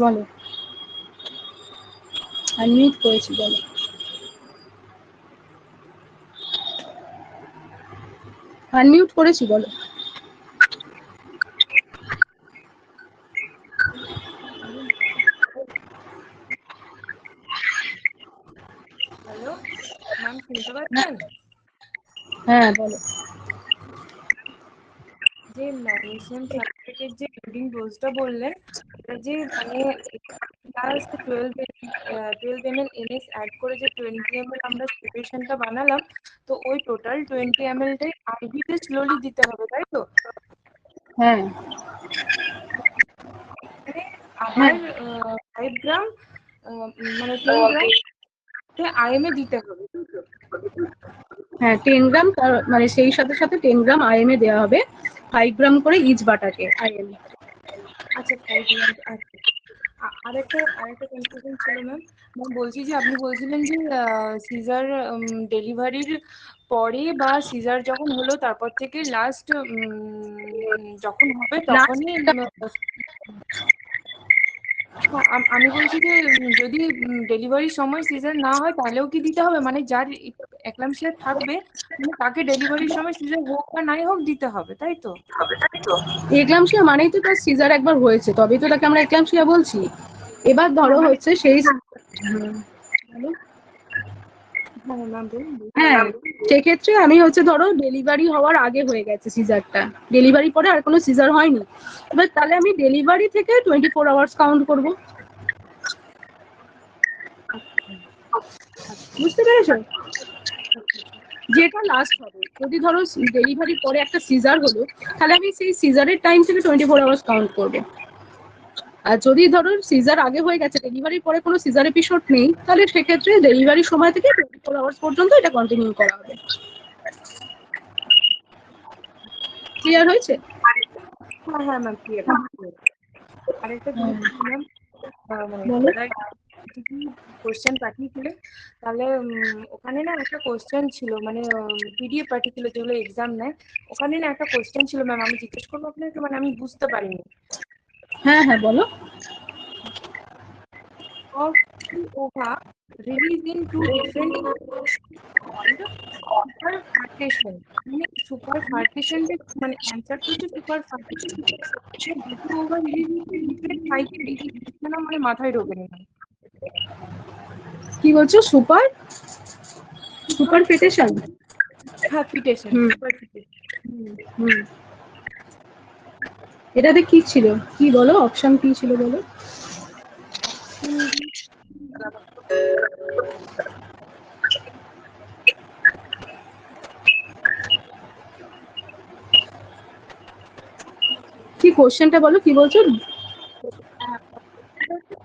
বলো। আনমিউট করেছি, বলো। আনমিউট করেছি, বলো। হ্যালো ম্যাম, শুনতে পাচ্ছেন? হ্যাঁ, বলো। যে ম্যাগনেসিয়াম সালফেটের যে লোডিং ডোজটা বললেন, এটা যে মানে ক্লাস 12 ml NS অ্যাড করে যে 20 ml আমরা প্রিপারেশনটা বানালাম, তো ওই টোটাল 20 ml টাই আইভিতে স্লোলি দিতে হবে, তাই তো? হ্যাঁ, মানে হ্যাঁ, আবার 5 গ্রাম মানে 10 গ্রাম আইএমএ দিতে হবে, তাই তো? হ্যাঁ, 10 গ্রাম, মানে সেই সাথে সাথে 10 গ্রাম আইএমএ দেওয়া হবে, 5 গ্রাম করে ইচ বাটাকে আইএম। আচ্ছা, 5 গ্রাম। আচ্ছা, আরেকটা কনফিউশন ছিল ম্যাম। বলছি যে আপনি বলছিলেন যে সিজার ডেলিভারির পরে বা সিজার যখন হলো তারপর থেকে লাস্ট যখন হবে তখনই আমি বলছি যে যদি ডেলিভারির সময় সিজার না হয় তাহলেও কি দিতে হবে? মানে যার এক্লাম্পসিয়া থাকবে মানে তাকে ডেলিভারির সময় সিজার হোক বা নাই হোক দিতে হবে, তাই তো? এক্লাম্পসিয়া মানেই তো তার সিজার একবার হয়েছে, তবেই তো তাকে আমরা এক্লাম্পসিয়া বলছি। এবার ধরো মানে হচ্ছে সেই হ্যাঁ ম্যাম, বলুন। হ্যাঁ, সেক্ষেত্রে আমি হচ্ছে ধরো ডেলিভারি হওয়ার আগে হয়ে গেছে সিজারটা, ডেলিভারি পরে আর কোনো সিজার হয়নি, এবার তাহলে আমি ডেলিভারি থেকে 24 আওয়ার্স কাউন্ট করব। বুঝতে পেরেছো? যেটা লাস্ট হবে, যদি ধরো ডেলিভারির পরে একটা সিজার হলো, তাহলে আমি সেই সিজারের টাইম থেকে 24 আওয়ার্স কাউন্ট করবো। আর যদি ধরো সিজার আগে হয়ে গেছে, ডেলিভারির পরে কোনো সিজার এপিসোড নেই, তাহলে সেক্ষেত্রে ডেলিভারির সময় থেকে 24 আওয়ার্স পর্যন্ত এটা কন্টিনিউ করা হবে। ক্লিয়ার হয়েছে? হ্যাঁ হ্যাঁ ম্যাম, ক্লিয়ার। আরেকটা জিনিস ম্যাম, মানে বলো। দাদা কোশ্চেন পাঠিয়েছিলেন, তাহলে ওখানে না একটা কোশ্চেন ছিল, মানে পিডিএফ পাঠিয়েছিল যেগুলো এক্সাম নেয়, ওখানে না একটা কোশ্চেন ছিল ম্যাম, আমি জিজ্ঞেস করবো আপনাকে, মানে আমি বুঝতে পারিনি। হ্যাঁ, হ্যাঁ, বলো। Of OVA released in two different called superfartation. মানে superfartation মানে অ্যান্সারটা হচ্ছে superfartation। দুটো ওভার রিলিজ হচ্ছে ডিফারেন্ট সাইকেল, এই জিনিসটা না মানে মাথায় ঢোকে না। কি বলছো? Super superfetation? হ্যাঁ, ফিটেশন, হুম, সুপার ফিটেশন। হুম। এটাতে কি ছিল? কি বলো, অপশন কি ছিল বলো? কি কোশ্চেনটা বলো, কি বলছো?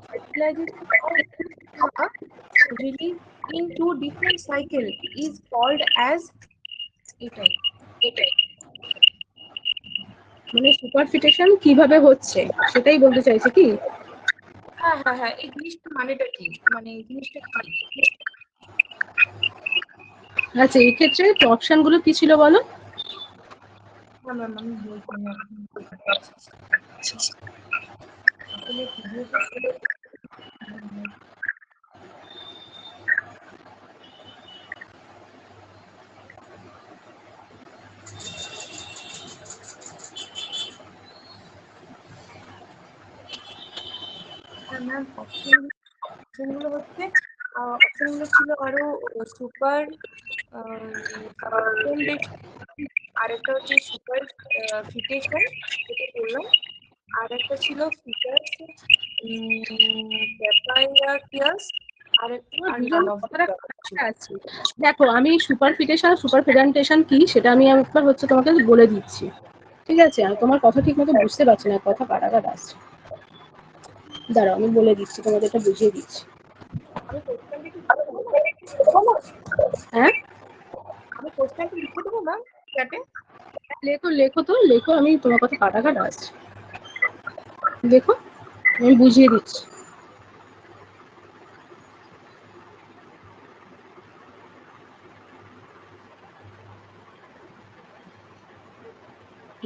Fertilization of release in two different cycle is called as এটাই। মানে সুপার ফিটেশন কিভাবে হচ্ছে সেটাই বলতে চাইছে কি? হ্যাঁ হ্যাঁ হ্যাঁ, এই জিনিসটা মানেটা কি, মানে এই জিনিসটা কি? আচ্ছা, এই ক্ষেত্রে অপশন গুলো কি ছিল বলো? হ্যাঁ ম্যাম, আমি বলছি না, আসলে ভিডিওটা ম্যাম, অপশনগুলো হচ্ছে অপশনগুলো ছিল আরো সুপার আরেকটা হচ্ছে সুপার ফিটেশন, যেটা বললাম, আর একটা ছিল ফিচার্স ক্যাপাইয়াস, আর নান অফ ছিল। দেখো, আমি সুপার ফিটেশন সুপার ফিডান্টেশন কি সেটা আমি একবার হচ্ছে তোমাকে বলে দিচ্ছি। ঠিক আছে? আমি তোমার কথা ঠিক মতো বুঝতে পারছি না, কথা কাটাকাট আসছে। দাঁড়াও, আমি বলে দিচ্ছি, তোমাদের এটা বুঝিয়ে দিচ্ছি। আমি কোশ্চেনটা কি লিখে দেবো ম্যাম? হ্যাঁ, আমি কোশ্চেনটা লিখে দেবো ম্যাম চ্যাটে? লেখো লেখো তো লেখো, আমি তোমার কথা কাটাকাট আসছে, দেখো আমি বুঝিয়ে দিচ্ছি।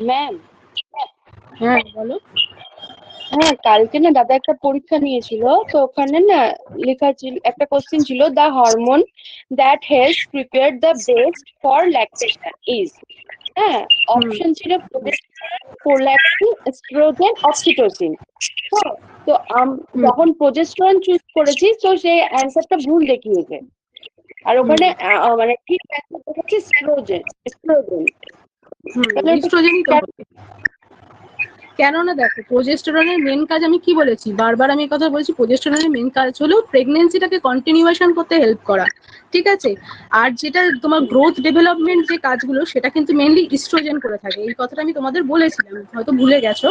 ম্যাম, হ্যাঁ, বলো। হ্যাঁ, কালকে না দাদা একটা পরীক্ষা নিয়েছিল, তো ওখানে না লেখা ছিল, একটা কোশ্চেন ছিল, the hormone that helps prepare the breast for lactation is, হ্যাঁ, অপশন ছিল প্রোল্যাক্টিন, এস্ট্রোজেন, অক্সিটোসিন। হ্যাঁ, তো যখন প্রোজেস্টেরন চুজ করেছি, তো সেই অ্যান্সারটা ভুল দেখিয়েছে। আর ওখানে মানে ঠিক অ্যান্সার হচ্ছে এস্ট্রোজেন। এস্ট্রোজেন তাহলে এটা ইস্ট্রোজেনই তো হবে। কেননা দেখো, প্রোজেস্টেরনের মেন কাজ আমি কি বলেছি, বারবার আমি কথা বলেছি, প্রোজেস্টেরনের মেন কাজ হলো প্রেগনেন্সিটাকে কন্টিনিউয়েশন করতে হেল্প করা, ঠিক আছে। আর যেটা তোমার গ্রোথ ডেভেলপমেন্ট যে কাজগুলো, সেটা কিন্তু মেনলি ইস্ট্রোজেন করে থাকে। এই কথাটা আমি তোমাদের বলেছিলাম, হয়তো ভুলে গেছো।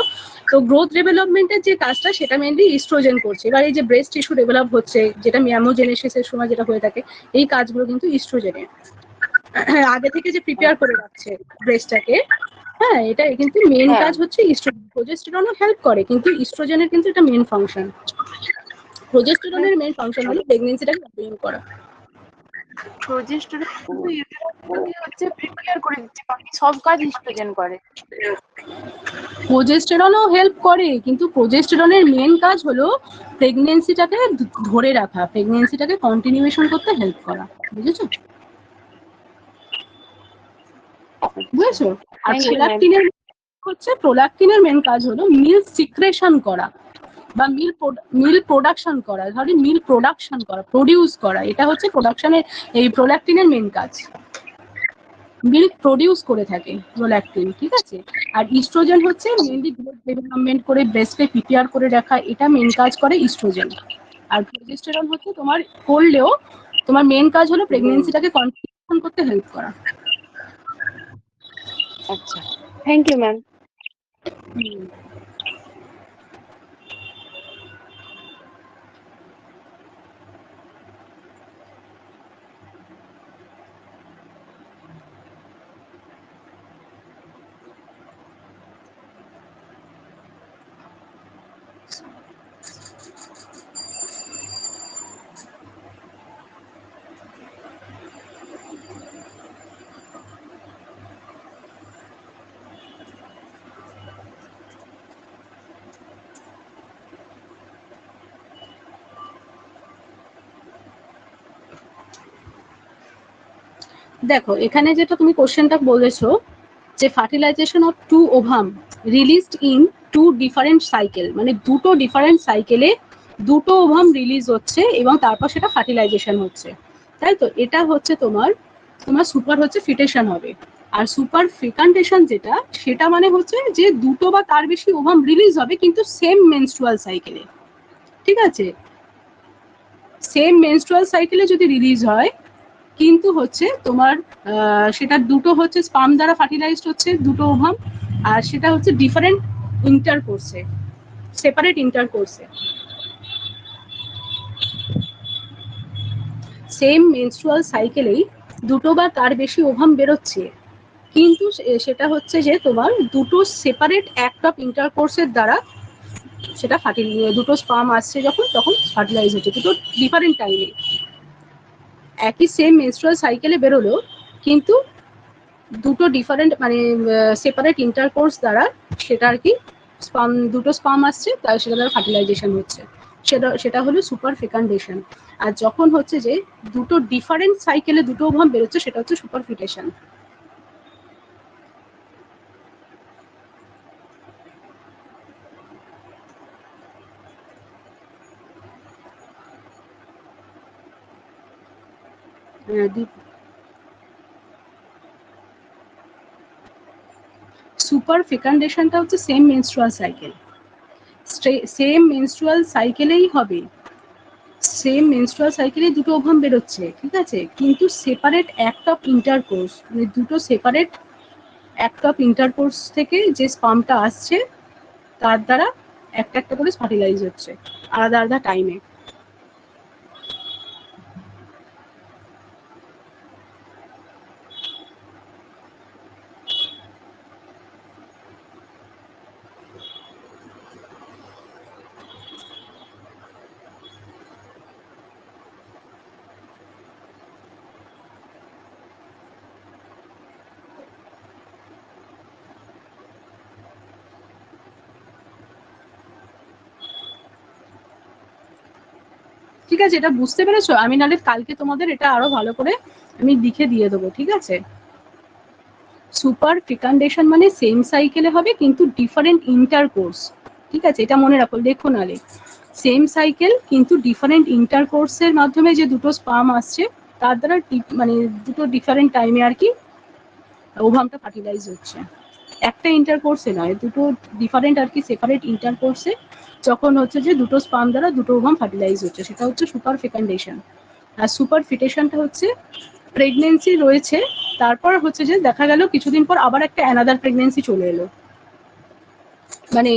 তো গ্রোথ ডেভেলপমেন্টের যে কাজটা, সেটা মেনলি ইস্ট্রোজেন করছে। এবার এই যে ব্রেস্ট টিস্যু ডেভেলপ হচ্ছে, যেটা মিয়ামোজেনেসিসের সময় যেটা হয়ে থাকে, এই কাজগুলো কিন্তু ইস্ট্রোজেনের আগে থেকে যে প্রিপেয়ার করে রাখছে ব্রেস্টটাকে। হ্যাঁ, এটা কিন্তু মেন কাজ হচ্ছে ইস্ট্রোজেন। প্রোজেস্টেরনও হেল্প করে, কিন্তু ইস্ট্রোজেনের কিন্তু এটা মেন ফাংশন। প্রোজেস্টেরনের মেন ফাংশন হলো প্রেগন্যান্সিটাকে কন্টিনিউ করা। প্রোজেস্টেরন কিন্তু ইউটেরাসকে হচ্ছে প্রিপেয়ার করে দিচ্ছে, বাকি সব কাজ ইস্ট্রোজেন করে। প্রোজেস্টেরনও হেল্প করে, কিন্তু প্রোজেস্টেরনের মেন কাজ হলো প্রেগন্যান্সিটাকে ধরে রাখা, প্রেগন্যান্সিটাকে কন্টিনিউয়েশন করতে হেল্প করা। বুঝেছো? বুঝেছো? আর প্রোল্যাক্টিনের মেন কাজ হলো মিল্ক সিক্রেশন করা বা মিল প্রোডাকশন করা, ধরো মিল প্রোডাকশন করা, প্রডিউস করা। এটা হচ্ছে প্রোডাকশনের, এই প্রোল্যাক্টিনের মেন কাজ। মিল্ক প্রডিউস করে থাকে প্রোল্যাক্টিন, ঠিক আছে। আর ইস্ট্রোজেন হচ্ছে মেনলি গ্রোথ ডেভেলপমেন্ট করে ব্রেস্টকে প্রিপেয়ার করে রাখা, এটা মেন কাজ করে ইস্ট্রোজেন। আর প্রোজেস্টেরন হচ্ছে তোমার করলেও তোমার মেন কাজ হলো প্রেগন্যান্সিটাকে কন্টিনিউশন করতে হেল্প করা। আচ্ছা, থ্যাংক ইউ ম্যাম। দেখো, এখানে যেটা তুমি কোশ্চেনটা বলেছো, যে fertilization of two ovum released in two different cycle, মানে দুটো ডিফারেন্ট সাইকেলে দুটো ওভাম রিলিজ হচ্ছে এবং তারপর সেটা ফার্টিলাইজেশন হচ্ছে, তাই তো। এটা হচ্ছে তোমার তোমার সুপার হচ্ছে ফিটেশন হবে। আর সুপার ফেকান্টেশন যেটা, সেটা মানে হচ্ছে যে দুটো বা তার বেশি ওভাম রিলিজ হবে, কিন্তু সেম মেনস্ট্রুয়াল সাইকেলে, ঠিক আছে। সেম মেনস্ট্রুয়াল সাইকেলে যদি রিলিজ হয়, কিন্তু হচ্ছে তোমার সেটা দুটো হচ্ছে স্পার্ম দ্বারা ফার্টিলাইজড হচ্ছে, দুটো ওভাম, আর সেটা হচ্ছে ডিফারেন্ট ইন্টারকোর্সে, সেপারেট ইন্টারকোর্সে। সেম মেনস্ট্রুয়াল সাইকেলেই দুটো বা তার বেশি ওভাম বেরোচ্ছে, কিন্তু সেটা হচ্ছে যে তোমার দুটো সেপারেট অ্যাক্ট অফ ইন্টারকোর্সের দ্বারা সেটা দুটো স্পার্ম আসছে যখন, তখন ফার্টিলাইজ হচ্ছে, দুটো ডিফারেন্ট টাইমে। একই সেম মেনস্ট্রুয়াল সাইকেলে বেরোলো, কিন্তু দুটো ডিফারেন্ট মানে সেপারেট ইন্টারকোর্স দ্বারা সেটা আর কি দুটো স্পার্ম আসছে, তাই সেটা দ্বারা ফার্টিলাইজেশন হচ্ছে, সেটা হলো সুপার ফেকান্ডেশন। আর যখন হচ্ছে যে দুটো ডিফারেন্ট সাইকেলে দুটো ওভাম বেরোচ্ছে, সেটা হচ্ছে সুপার ফিটেশন। সুপার ফেকান্ডেশনটা হচ্ছে same menstrual cycle, same menstrual সাইকেলেই হবে, সেম মেনস্ট্রুয়াল সাইকেলে দুটো ওভাম বেরোচ্ছে, ঠিক আছে, কিন্তু সেপারেট অ্যাক্ট অফ ইন্টারকোর্স, মানে দুটো সেপারেট অ্যাক্ট অফ ইন্টারকোর্স থেকে যে স্পার্মটা আসছে, তার দ্বারা একটা একটা করে ফার্টিলাইজ হচ্ছে আলাদা আলাদা টাইমে। ঠিক আছে, এটা বুঝতে পেরেছো? আমি নাহলে কালকে তোমাদের এটা আরো ভালো করে আমি লিখে দিয়ে দেবো, ঠিক আছে? সুপার ফেকান্ডেশন মানে সেম সাইকেলে হবে কিন্তু ডিফারেন্ট ইন্টারকোর্স, ঠিক আছে? এটা মনে রাখো, লেখো নালে। সেম সাইকেল কিন্তু ডিফারেন্ট ইন্টারকোর্সের মাধ্যমে যে দুটো স্পার্ম আসছে তার দ্বারা মানে দুটো ডিফারেন্ট টাইমে আর কি ওভামটা ফার্টিলাইজ হচ্ছে। একটা ইন্টারকোর্সে নয়, দুটো ডিফারেন্ট আর কি সেপারেট ইন্টারকোর্সে যখন হচ্ছে যে দুটো স্পার্ম দ্বারা দুটো ওভাম ফার্টিলাইজ হচ্ছে, সেটা হচ্ছে সুপার ফেকান্ডেশন। আর সুপার ফিটেশনটা হচ্ছে প্রেগনেন্সি রয়েছে, তারপর হচ্ছে যে দেখা গেল কিছুদিন পর আবার একটা অ্যানাদার প্রেগনেন্সি চলে এলো, মানে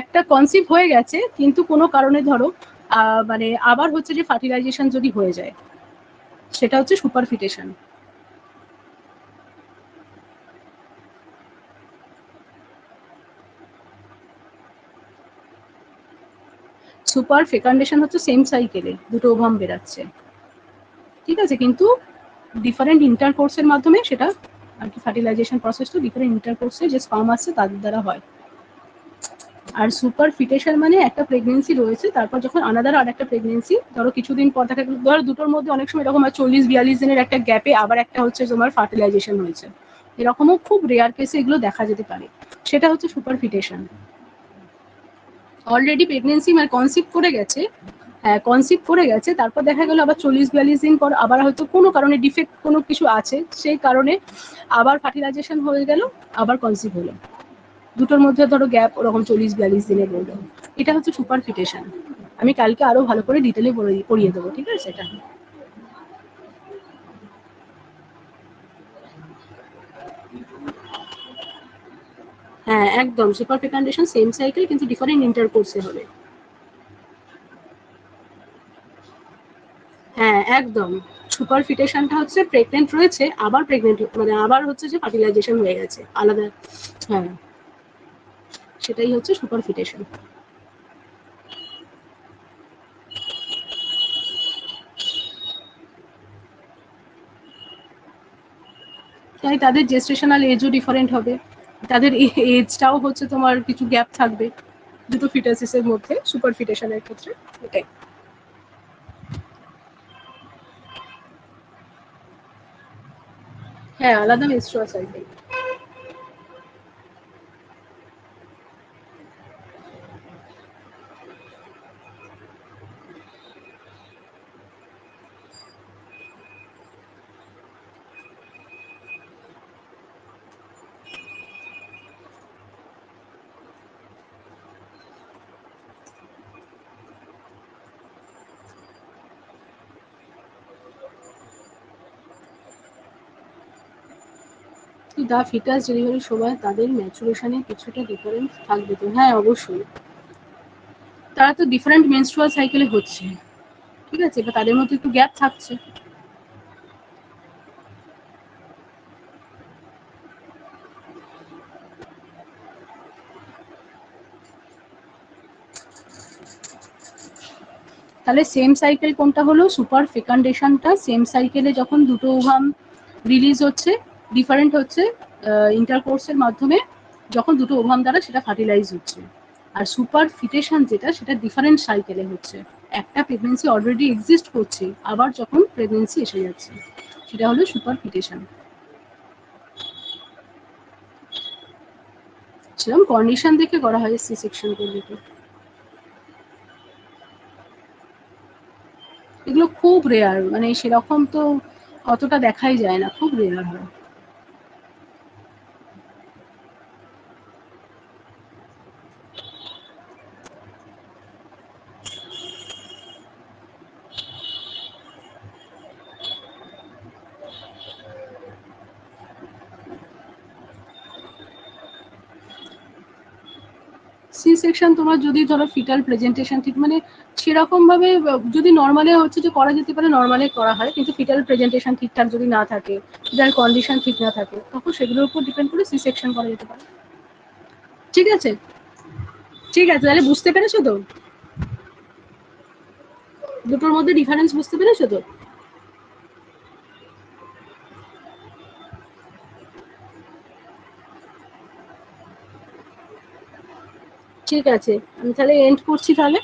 একটা কনসিভ হয়ে গেছে কিন্তু কোনো কারণে ধরো মানে আবার হচ্ছে যে ফার্টিলাইজেশন যদি হয়ে যায়, সেটা হচ্ছে সুপার ফিটেশন। সুপার ফেকান্ডেশন হচ্ছে সেম সাইকেলে দুটো ওভাম বেরাচ্ছে, ঠিক আছে, কিন্তু ডিফারেন্ট ইন্টারকোর্সের মাধ্যমে সেটা আর কি ফার্টিলাইজেশন প্রসেসটা ডিফারেন্ট ইন্টারকোর্সে যে স্পার্ম আসছে তাদের দ্বারা হয়। আর সুপার ফিটেশন মানে একটা প্রেগনেন্সি রয়েছে, তারপর যখন আনাদার আর একটা প্রেগনেন্সি ধরো কিছুদিন পর দেখা গেল, ধরো দুটোর মধ্যে অনেক সময় এরকম 40-42 দিনের একটা গ্যাপে আবার একটা হচ্ছে তোমার ফার্টিলাইজেশন হয়েছে, এরকমও খুব রেয়ার কেসে এগুলো দেখা যেতে পারে, সেটা হচ্ছে সুপার ফিটেশন। অলরেডি প্রেগনেন্সি মানে কনসিভ করে গেছে, হ্যাঁ কনসিভ করে গেছে, তারপর দেখা গেল আবার 40-42 দিন পর আবার হয়তো কোনো কারণে ডিফেক্ট কোনো কিছু আছে, সেই কারণে আবার ফার্টিলাইজেশন হয়ে গেল, আবার কনসিভ হলো, দুটোর মধ্যে ধরো গ্যাপ ওরকম 40-42 দিনের বললো, এটা হচ্ছে সুপার ফিটেশন। আমি কালকে আরো ভালো করে ডিটেলে পড়িয়ে দেবো, ঠিক আছে? এটা হ্যাঁ একদম, সুপার ফেকান্ডেশন সেম সাইকেল কিন্তু ডিফারেন্ট ইন্টারকোর্সে হবে। হ্যাঁ একদম, সুপার ফিটেশনটা হচ্ছে প্রেগনেন্ট রয়েছে আবার প্রেগনেন্ট মানে আবার হচ্ছে যে ফার্টিলাইজেশন হয়ে গেছে আলাদা, হ্যাঁ সেটাই হচ্ছে সুপার ফিটেশন। তাই তাদের জেস্টেশনাল এজও ডিফারেন্ট হবে, তাদের এজটাও হচ্ছে তোমার কিছু গ্যাপ থাকবে দুটো ফিটাসিসের মধ্যে সুপার ফিটেশনের ক্ষেত্রে, এটাই। হ্যাঁ আলাদা মেনস্ট্রুয়াল সাইকেল। দা ফিটাস ডেলিভারির সময় তাদের ম্যাচুরেশনে কিছুটা ডিফারেন্স থাকবে তো? হ্যাঁ অবশ্যই, তারা তো ডিফারেন্ট মেনস্ট্রুয়াল সাইকেলে হচ্ছে, ঠিক আছে, এবার তাদের মধ্যে একটু গ্যাপ থাকছে। তাহলে সেম সাইকেল কোনটা হলো? সুপার ফেকান্ডেশনটা সেম সাইকেলে যখন দুটো ওভাম রিলিজ হচ্ছে, ডিফারেন্ট হচ্ছে ইন্টারকোর্সের মাধ্যমে যখন দুটো ওভাম দ্বারা সেটা ফার্টিলাইজ হচ্ছে। আর সুপার ফিটেশন যেটা, সেটা ডিফারেন্ট সাইকেলে হচ্ছে, একটা প্রেগনেন্সি অলরেডি এক্সিস্ট করছে আবার যখন প্রেগনেন্সি এসে যাচ্ছে, সেটা হলো সুপার ফিটেশন। সেরকম কন্ডিশন দেখে করা হয় সি সেকশন করলে তো। এগুলো খুব রেয়ার, মানে সেরকম তো অতটা দেখাই যায় না, খুব রেয়ার হয়। সি সেকশন তোমার যদি ধরো ফিটাল প্রেজেন্টেশন ঠিক মানে সেরকম ভাবে যদি নর্মালে হচ্ছে যে করা যেতে পারে, নর্মালে করা হয়, কিন্তু ফিটাল প্রেজেন্টেশন ঠিকঠাক যদি না থাকে, যার কন্ডিশন ঠিক না থাকে, তখন সেগুলোর উপর ডিপেন্ড করে সি সেকশন করা যেতে পারে, ঠিক আছে? ঠিক আছে, তাহলে বুঝতে পেরেছো তো দুটোর মধ্যে ডিফারেন্স? বুঝতে পেরেছো তো? ঠিক আছে, আমি তাহলে এন্ড করছি তাহলে।